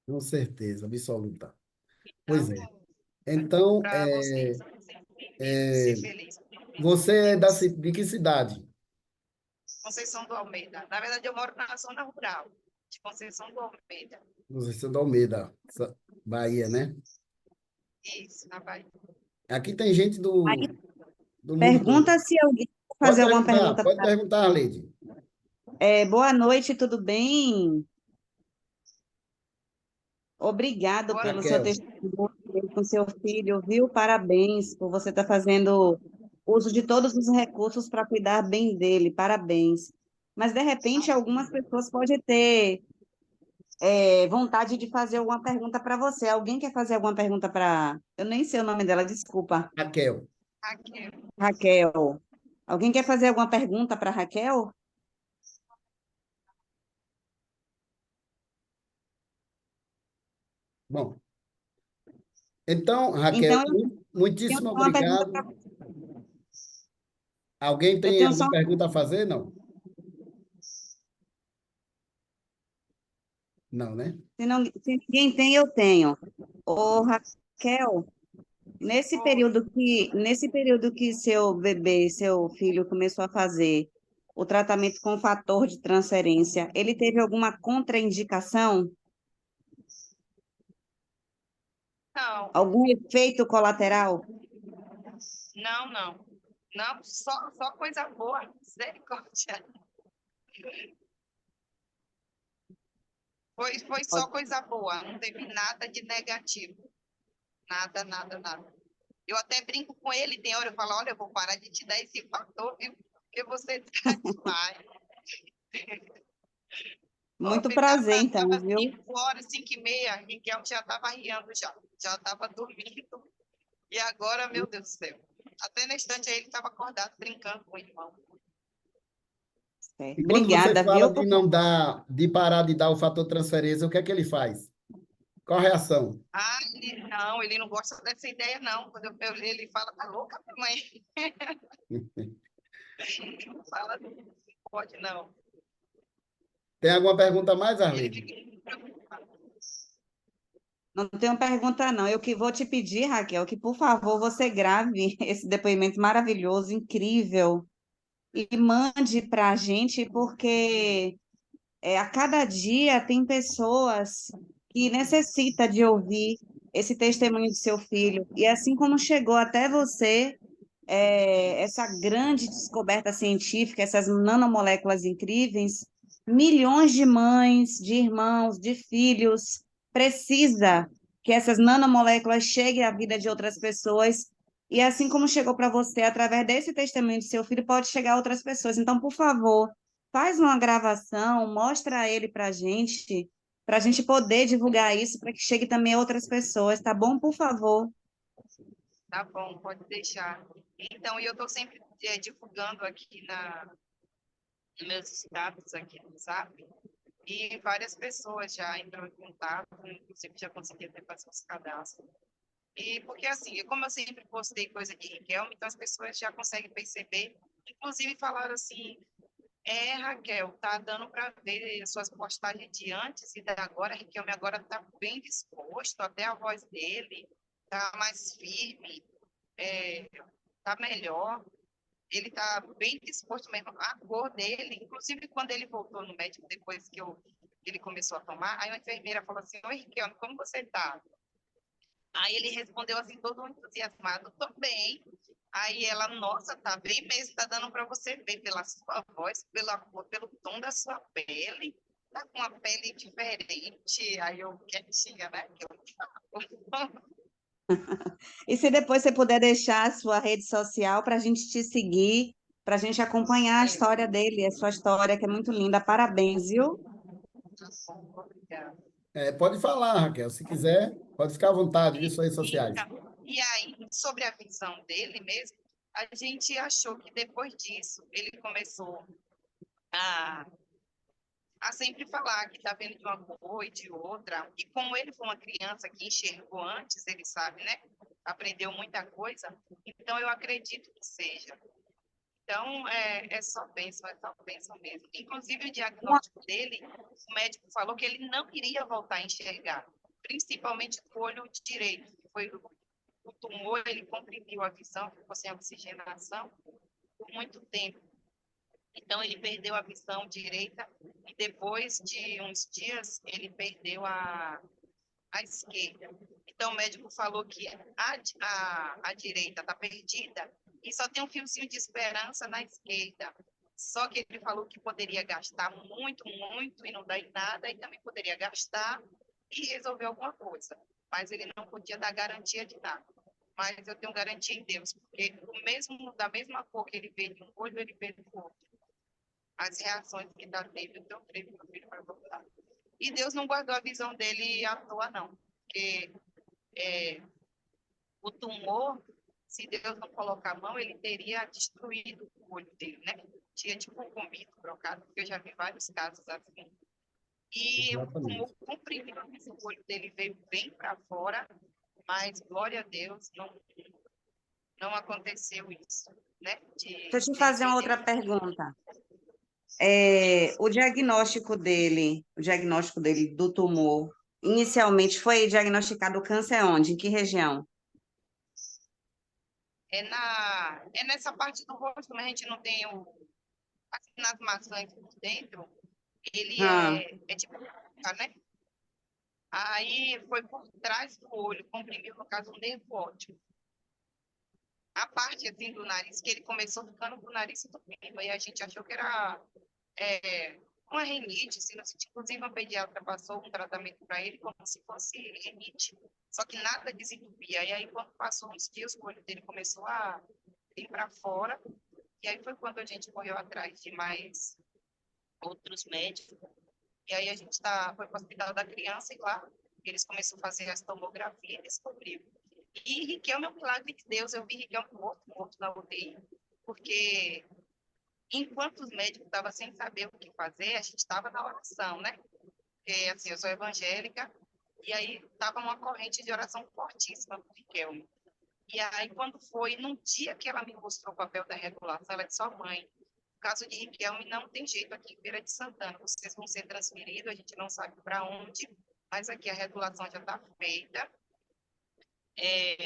Com certeza, absoluta. Pois é. Então, Para vocês, ser feliz. você é de que cidade? Conceição do Almeida. Na verdade, eu moro na zona rural de Conceição do Almeida. Conceição do Almeida, Bahia, né? Isso, na Bahia. Aqui tem gente Aí, do mundo todo. pergunta se alguém quer fazer alguma pergunta. Pode perguntar, Leide. Boa noite, tudo bem? Obrigado Boa pelo noite. seu testemunho com seu filho, viu? Parabéns por você estar fazendo uso de todos os recursos para cuidar bem dele. Parabéns. Mas, de repente, algumas pessoas podem ter vontade de fazer alguma pergunta para você. Alguém quer fazer alguma pergunta para... Eu nem sei o nome dela, desculpa. Raquel. Raquel. Alguém quer fazer alguma pergunta para Raquel? Bom, então, Raquel, Então, muitíssimo eu tenho uma pergunta obrigado. para... Alguém tem tenho alguma pergunta a fazer? Não? Não, né? Se ninguém tem, eu tenho. Ô, Raquel, nesse período que seu bebê, seu filho começou a fazer o tratamento com fator de transferência, ele teve alguma contraindicação? Não. Algum efeito colateral? Não. Não, só coisa boa. Misericórdia. Foi só coisa boa. Não teve nada de negativo. Nada. Eu até brinco com ele, tem hora eu falo, olha, eu vou parar de te dar esse fator, viu? Porque você está demais. Muito prazer, então, viu? 5h, 5h30, Miguel já estava riando, já estava dormindo. E agora, meu Deus do céu. Até na estante aí ele estava acordado, brincando com o irmão. E quando Obrigada, você fala viu? de parar de dar o fator transferência, o que é que ele faz? Qual a reação? Ele não gosta dessa ideia, não. Quando ele fala, tá louca, mãe? Não fala, não pode, não. Tem alguma pergunta a mais, Arlene? Não tenho pergunta, não. Eu que vou te pedir, Raquel, que, por favor, você grave esse depoimento maravilhoso, incrível, e mande para a gente, porque a cada dia tem pessoas que necessitam de ouvir esse testemunho do seu filho, e assim como chegou até você, essa grande descoberta científica, essas nanomoléculas incríveis, milhões de mães, de irmãos, de filhos, precisa que essas nanomoléculas cheguem à vida de outras pessoas, e assim como chegou para você, através desse testemunho do seu filho, pode chegar a outras pessoas. Então, por favor, faz uma gravação, mostra ele para a gente poder divulgar isso, para que chegue também a outras pessoas, tá bom? Por favor. Tá bom, pode deixar. Então, eu estou sempre divulgando aqui nos meus status aqui no Zap, e várias pessoas já entraram em contato, inclusive já consegui até fazer os cadastros. E porque, assim, como eu sempre postei coisa de Riquelme, então as pessoas já conseguem perceber, inclusive falaram assim, Raquel, tá dando para ver suas postagens de antes e da agora, Riquelme agora tá bem disposto, até a voz dele tá mais firme, tá melhor, ele tá bem disposto mesmo, a cor dele, inclusive quando ele voltou no médico, depois que ele começou a tomar, aí a enfermeira falou assim, oi, Riquelme, como você tá? Aí ele respondeu assim, todo entusiasmado, tô bem. Aí ela, nossa, tá bem mesmo, tá dando para você ver pela sua voz, pela cor, pelo tom da sua pele, tá com uma pele diferente. Aí eu quietinha, né? Que eu falo. E se depois você puder deixar a sua rede social para a gente te seguir, para a gente acompanhar a história dele, a sua história, que é muito linda. Parabéns, viu? Obrigada. Pode falar, Raquel, se quiser, pode ficar à vontade, viu, suas redes sociais. Então, e aí, sobre a visão dele mesmo, a gente achou que depois disso, ele começou a sempre falar que está vendo de uma cor e de outra. E como ele foi uma criança que enxergou antes, ele sabe, né? Aprendeu muita coisa. Então, eu acredito que seja. Então, é só bênção mesmo. Inclusive, o diagnóstico dele, o médico falou que ele não iria voltar a enxergar, principalmente o olho direito, que foi o tumor, ele comprimiu a visão, ficou sem oxigenação por muito tempo. Então, ele perdeu a visão direita e depois de uns dias, ele perdeu a esquerda. Então, o médico falou que a direita está perdida e só tem um fiozinho de esperança na esquerda. Só que ele falou que poderia gastar muito, muito e não dar em nada, e também poderia gastar e resolver alguma coisa. Mas ele não podia dar garantia de nada. Mas eu tenho garantia em Deus, porque da mesma cor que ele vê de um olho, ele vê do outro. As reações que dá teve, eu creio que o filho vai voltar. E Deus não guardou a visão dele à toa, não. Porque o tumor, se Deus não colocar a mão, ele teria destruído o olho dele, né? Tinha tipo comido, trocado, porque eu já vi vários casos assim. E o tumor comprimiu, o olho dele veio bem para fora, mas, glória a Deus, não aconteceu isso, né? Deixa eu te fazer uma outra pergunta. O diagnóstico dele do tumor, inicialmente foi diagnosticado câncer onde? Em que região? É nessa parte do rosto, mas a gente não tem assim, nas maçãs por dentro, ele é tipo, né? Aí foi por trás do olho, comprimiu, no caso, um nervo óptico. A parte assim do nariz, que ele começou ficando com o nariz entupido, aí a gente achou que era uma rinite, inclusive uma pediatra passou um tratamento para ele como se fosse rinite, só que nada desentupia. E aí, quando passou uns dias, o olho dele começou a ir para fora, e aí foi quando a gente correu atrás de mais outros médicos, e aí a gente foi para o Hospital da Criança, e lá eles começaram a fazer as tomografias e descobriu. E Riquelme é um milagre de Deus, eu vi Riquelme morto na UTI, porque enquanto os médicos estavam sem saber o que fazer, a gente estava na oração, né? Porque, assim, eu sou evangélica, e aí estava uma corrente de oração fortíssima para o Riquelme. E aí, quando foi, num dia que ela me mostrou o papel da regulação, ela disse, mãe, no caso de Riquelme, não tem jeito aqui em Feira de Santana, vocês vão ser transferidos, a gente não sabe para onde, mas aqui a regulação já está feita,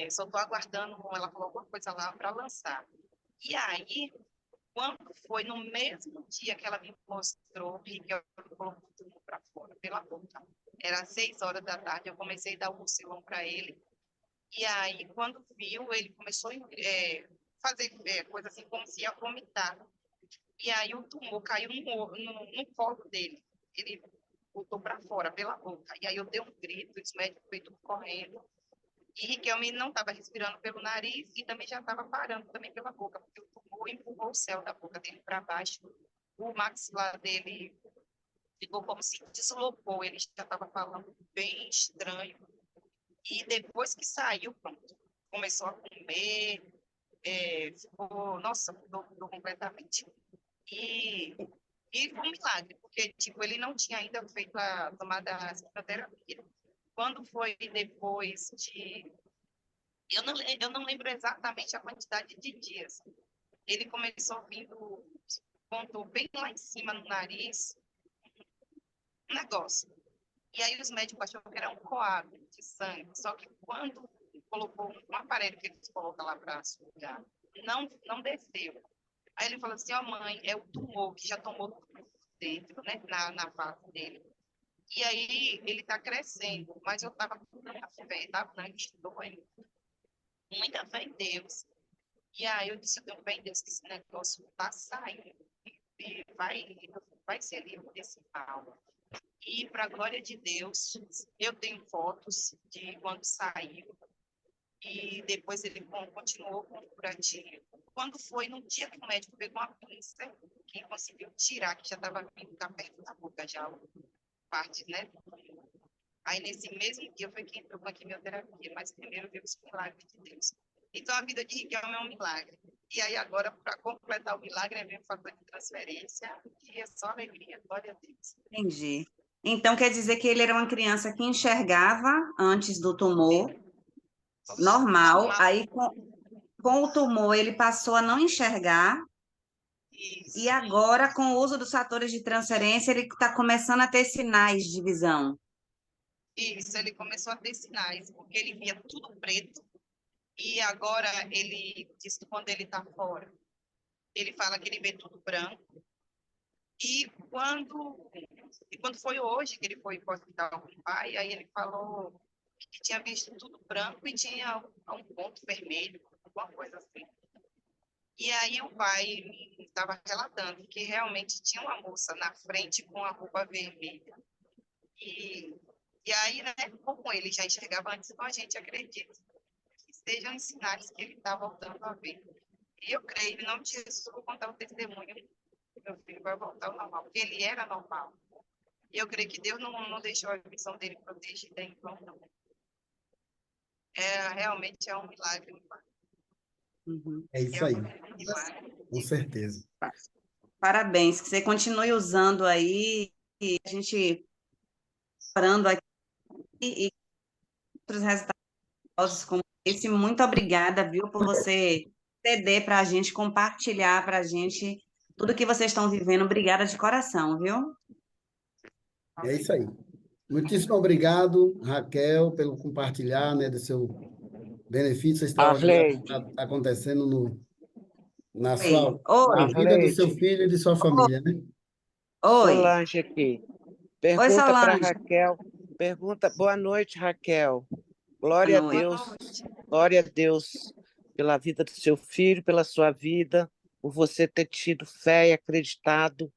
só estou aguardando, ela falou alguma coisa lá para lançar. E aí, quando foi no mesmo dia que ela me mostrou, Riquelme colocou tudo para fora. pela boca. Era 6 horas da tarde, eu comecei a dar o mucilão para ele. E aí, quando viu, ele começou a fazer coisa assim, como se ia vomitar. E aí, o tumor caiu no colo dele. Ele botou para fora, pela boca. E aí, eu dei um grito, os médicos foi tudo correndo. E Riquelme não estava respirando pelo nariz e também já estava parando também pela boca, porque o tumor empurrou o céu da boca dele para baixo. O maxilar dele ficou como se deslocou, ele já estava falando bem estranho. E depois que saiu, pronto, começou a comer, mudou completamente. E foi um milagre, porque tipo, ele não tinha ainda feito a tomada da quimioterapia. Quando foi depois de... Eu não lembro exatamente a quantidade de dias. Ele começou vindo, pontou bem lá em cima no nariz, um negócio. E aí os médicos acharam que era um coágulo de sangue. Só que quando colocou um aparelho que eles colocam lá para sugar, não desceu. Aí ele falou assim, mãe, é o tumor que já tomou tudo dentro, né, na face dele. E aí ele está crescendo, mas eu estava com muita fé, estava muita fé em Deus. E aí eu disse, eu tenho fé em Deus que esse negócio está saindo e vai ser livre desse mal. E, para a glória de Deus, eu tenho fotos de quando saiu e depois ele continuou com o curativo. Quando foi no dia que o médico pegou uma pinça que conseguiu tirar, que já estava vindo da perto da boca já, parte, né? Aí, nesse mesmo dia, foi que entrou com a quimioterapia, mas primeiro veio os milagres de Deus. Então, a vida de Riquelme é um milagre. E aí, agora, para completar o milagre, vem o fator de transferência, e é só alegria, glória a Deus. Entendi. Então, quer dizer que ele era uma criança que enxergava antes do tumor, normal, aí com o tumor ele passou a não enxergar, e agora, com o uso dos fatores de transferência, ele está começando a ter sinais de visão. Isso, ele começou a ter sinais, porque ele via tudo preto, e agora ele diz que quando ele está fora, ele fala que ele vê tudo branco. E quando foi hoje que ele foi para o hospital com o pai, aí ele falou que tinha visto tudo branco e tinha um ponto vermelho, alguma coisa assim. E aí o pai estava relatando que realmente tinha uma moça na frente com a roupa vermelha. E aí, né, como ele já enxergava antes, então a gente acredita que sejam os sinais que ele está voltando a ver. E eu creio, em nome de Jesus, eu vou contar o testemunho, meu filho vai voltar ao normal, porque ele era normal. E eu creio que Deus não deixou a visão dele protegida em vão, não. Realmente é um milagre. É isso aí, com certeza. Parabéns, que você continue usando aí, e a gente orando aqui, e outros resultados como esse. Muito obrigada, viu, por você ceder para a gente, compartilhar para a gente tudo que vocês estão vivendo. Obrigada de coração, viu? É isso aí. Muitíssimo obrigado, Raquel, pelo compartilhar, né, do seu benefício extraordinário que está acontecendo na vida do seu filho e de sua família, né? Oi. Solange aqui. Pergunta para Raquel. Boa noite, Raquel. Glória a Deus pela vida do seu filho, pela sua vida, por você ter tido fé e acreditado.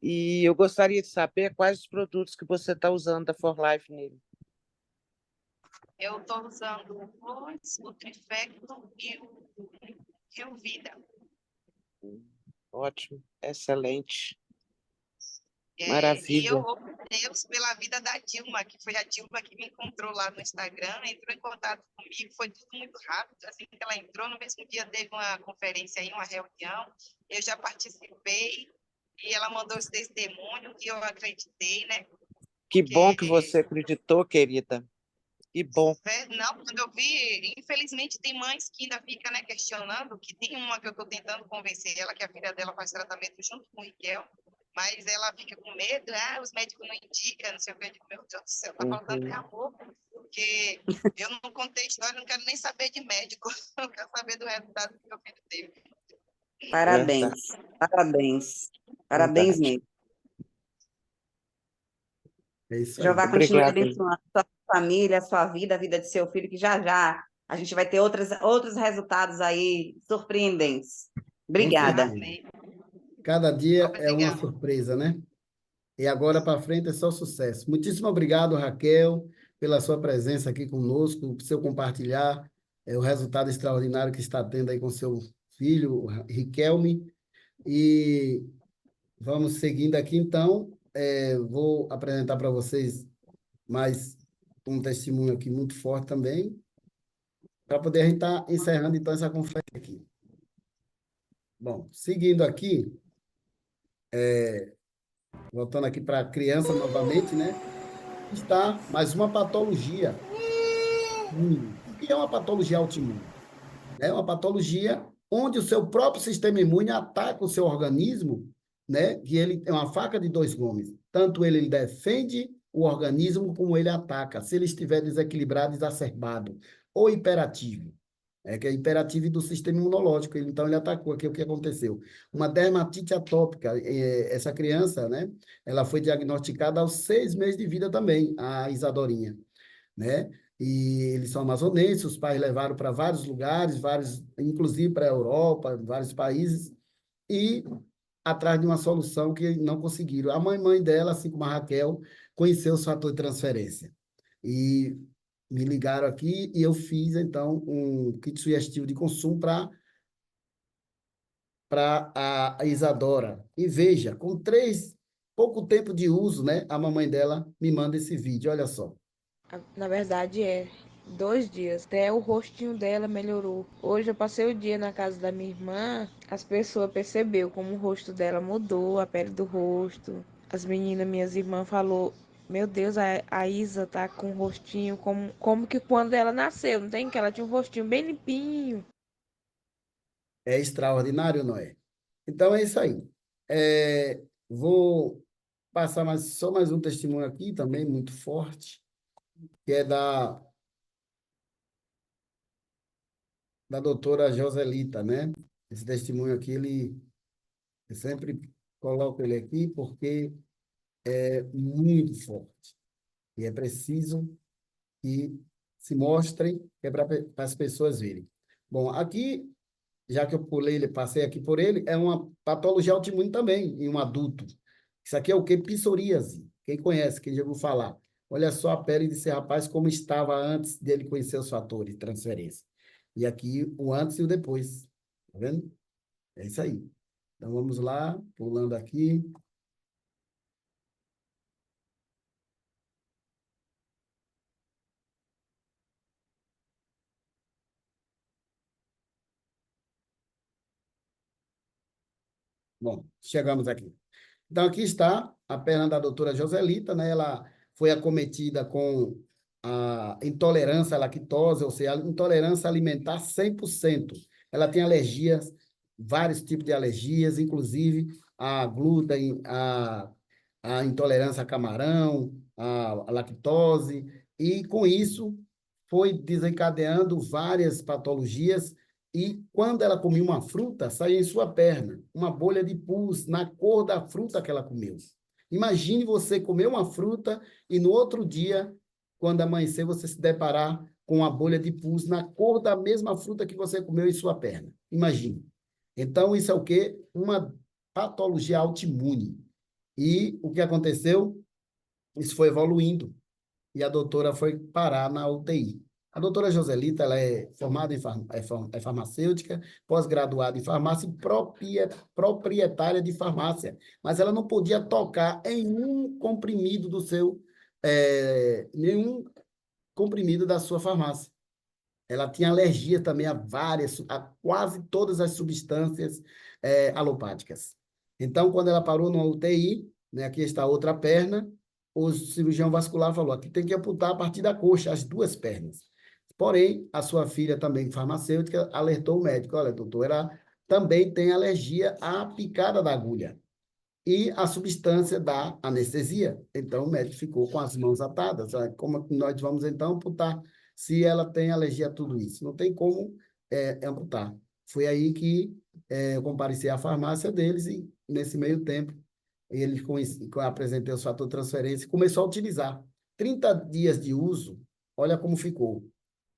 E eu gostaria de saber quais os produtos que você está usando da For Life nele. Eu estou usando o Flores, o Trifecto e o Vida. Ótimo, excelente. Maravilha. E eu louvo a Deus pela vida da Dilma, que foi a Dilma que me encontrou lá no Instagram, entrou em contato comigo, foi tudo muito rápido, assim que ela entrou, no mesmo dia teve uma conferência aí, uma reunião, eu já participei, e ela mandou os testemunhos que eu acreditei, né? Que bom que você acreditou, querida. Que bom. Não, quando eu vi, infelizmente tem mães que ainda ficam, né, questionando, que tem uma que eu estou tentando convencer ela, que a filha dela faz tratamento junto com o Riquel, mas ela fica com medo, os médicos não indicam, não sei o que, eu digo, meu Deus do céu, tá faltando de amor, porque eu não contei história, não quero nem saber de médico, não quero saber do resultado que meu filho teve. Parabéns, parabéns, parabéns mesmo. É isso aí. Jeová continue Obrigado. abençoando a sua família, a sua vida, a vida de seu filho, que já já a gente vai ter outros resultados aí surpreendentes. Com Obrigada. certeza. Cada dia é uma Obrigada. surpresa, né? E agora para frente é só sucesso. Muitíssimo obrigado, Raquel, pela sua presença aqui conosco, por seu compartilhar o resultado extraordinário que está tendo aí com seu filho, Riquelme. E vamos seguindo aqui, então. Vou apresentar para vocês mais um testemunho aqui muito forte também, para poder a gente estar encerrando, então, essa conferência aqui. Bom, seguindo aqui, voltando aqui para a criança novamente, né? Está mais uma patologia. O que é uma patologia autoimune? É uma patologia onde o seu próprio sistema imune ataca o seu organismo, né? Que ele é uma faca de dois gumes. Tanto ele defende o organismo como ele ataca, se ele estiver desequilibrado, exacerbado ou hiperativo. Que é hiperativo do sistema imunológico. Então, ele atacou aqui. O que aconteceu? Uma dermatite atópica. Essa criança, né? Ela foi diagnosticada aos 6 meses de vida também, a Isadorinha, né? E eles são amazonenses, os pais levaram para vários lugares, inclusive para a Europa, vários países, e atrás de uma solução que não conseguiram. A mãe dela, assim como a Raquel, conheceu os fatores de transferência. E me ligaram aqui e eu fiz, então, um kit sugestivo de consumo para a Isadora. E veja, com pouco tempo de uso, né, a mamãe dela me manda esse vídeo, olha só. Na verdade, 2 dias. Até o rostinho dela melhorou. Hoje eu passei o dia na casa da minha irmã. As pessoas perceberam como o rosto dela mudou, a pele do rosto. As meninas, minhas irmãs, falou: Meu Deus, a Isa tá com o rostinho como que quando ela nasceu, não tem? Que ela tinha um rostinho bem limpinho. É extraordinário, não é? Então, é isso aí. Vou passar só mais um testemunho aqui, também muito forte, que é da doutora Joselita, né? Esse testemunho aqui, eu sempre coloco ele aqui porque é muito forte. E é preciso que se mostrem, que é para as pessoas verem. Bom, aqui, já que eu passei aqui por ele, é uma patologia autoimune também, em um adulto. Isso aqui é o quê? Psoríase. Quem conhece, quem já ouviu falar. Olha só a pele desse rapaz como estava antes dele conhecer os fatores de transferência. E aqui o antes e o depois. Tá vendo? É isso aí. Então vamos lá, pulando aqui. Bom, chegamos aqui. Então, aqui está a perna da doutora Joselita, né? Ela foi acometida com a intolerância à lactose, ou seja, a intolerância alimentar 100%. Ela tem alergias, vários tipos de alergias, inclusive a glúten, a intolerância a camarão, a lactose, e com isso foi desencadeando várias patologias. E quando ela comia uma fruta, saía em sua perna uma bolha de pus na cor da fruta que ela comeu. Imagine você comer uma fruta e no outro dia, quando amanhecer, você se deparar com uma bolha de pus na cor da mesma fruta que você comeu em sua perna. Imagine. Então, isso é o quê? Uma patologia autoimune. E o que aconteceu? Isso foi evoluindo. E a doutora foi parar na UTI. A doutora Joselita, ela é formada em farmacêutica, pós-graduada em farmácia e proprietária de farmácia, mas ela não podia tocar em nenhum comprimido nenhum comprimido da sua farmácia. Ela tinha alergia também a quase todas as substâncias alopáticas. Então, quando ela parou no UTI, né, aqui está a outra perna, o cirurgião vascular falou, aqui tem que amputar a partir da coxa, as duas pernas. Porém, a sua filha também farmacêutica alertou o médico, olha, doutor, ela também tem alergia à picada da agulha e à substância da anestesia. Então, o médico ficou com as mãos atadas. Como nós vamos, então, amputar se ela tem alergia a tudo isso? Não tem como amputar. Foi aí que eu compareci à farmácia deles e, nesse meio tempo, ele apresentei o fator de transferência e começou a utilizar. 30 dias de uso, olha como ficou.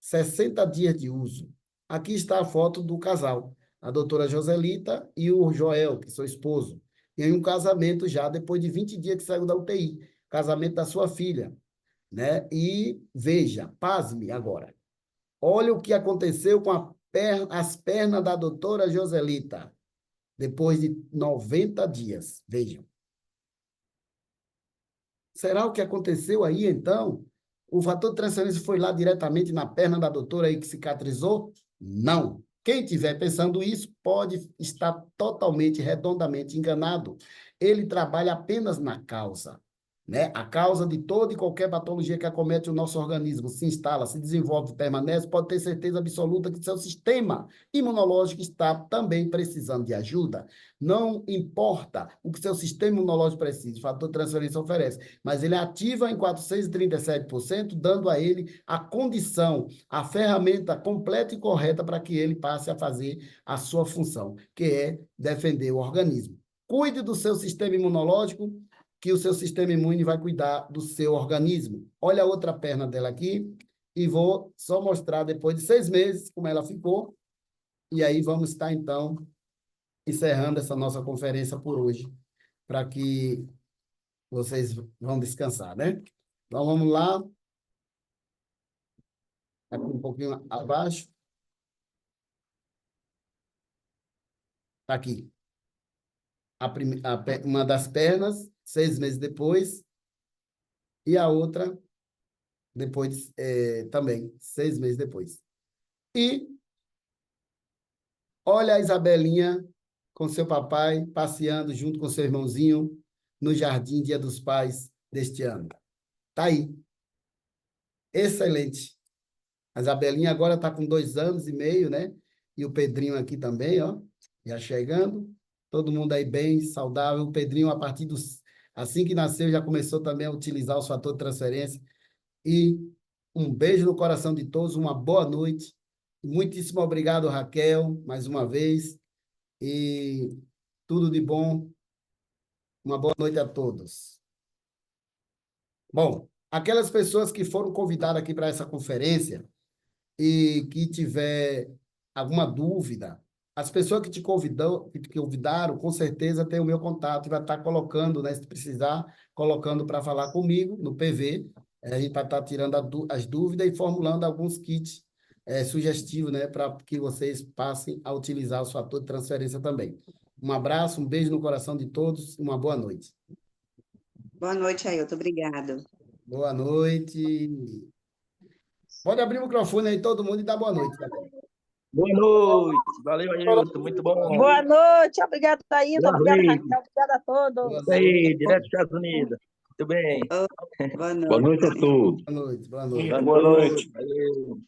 60 dias de uso. Aqui está a foto do casal, a doutora Joselita e o Joel, que sou esposo. E em um casamento já depois de 20 dias que saiu da UTI. Casamento da sua filha, né? E veja, pasme agora. Olha o que aconteceu com as pernas da doutora Joselita, depois de 90 dias. Vejam. Será o que aconteceu aí, então? O fator de transferência foi lá diretamente na perna da doutora aí que cicatrizou? Não. Quem estiver pensando isso pode estar totalmente, redondamente enganado. Ele trabalha apenas na causa, né? A causa de toda e qualquer patologia que acomete o nosso organismo se instala, se desenvolve, permanece, pode ter certeza absoluta que seu sistema imunológico está também precisando de ajuda. Não importa o que seu sistema imunológico precisa, o fator de transferência oferece, mas ele ativa em 437%, dando a ele a condição, a ferramenta completa e correta para que ele passe a fazer a sua função, que é defender o organismo. Cuide do seu sistema imunológico, que o seu sistema imune vai cuidar do seu organismo. Olha a outra perna dela aqui, e vou só mostrar depois de 6 meses como ela ficou, e aí vamos estar, então, encerrando essa nossa conferência por hoje, para que vocês vão descansar, né? Então, vamos lá. Aqui um pouquinho abaixo. Está aqui. Uma das pernas, 6 meses depois, e a outra depois também, 6 meses depois. E olha a Isabelinha com seu papai passeando junto com seu irmãozinho no Jardim Dia dos Pais deste ano. Tá aí. Excelente. A Isabelinha agora está com 2 anos e meio, né? E o Pedrinho aqui também, ó, já chegando. Todo mundo aí bem, saudável. O Pedrinho, assim que nasceu, já começou também a utilizar o fator de transferência. E um beijo no coração de todos, uma boa noite. Muitíssimo obrigado, Raquel, mais uma vez. E tudo de bom. Uma boa noite a todos. Bom, aquelas pessoas que foram convidadas aqui para essa conferência e que tiver alguma dúvida, as pessoas que te convidaram, com certeza tem o meu contato e vai estar colocando, né, se precisar, colocando para falar comigo no PV. A gente vai estar tirando as dúvidas e formulando alguns kits sugestivos, né, para que vocês passem a utilizar o fator de transferência também. Um abraço, um beijo no coração de todos e uma boa noite. Boa noite, Ailton. Obrigado. Boa noite. Pode abrir o microfone aí, todo mundo, e dar boa noite também. Boa noite. Valeu, Ailton. Muito bom. Boa noite. Obrigado, Ailton. Obrigado, Raquel. Obrigado a todos. Isso aí, direto dos Estados Unidos. Muito bem. Boa noite. Boa noite a todos. Boa noite. Boa noite. Boa noite. Valeu.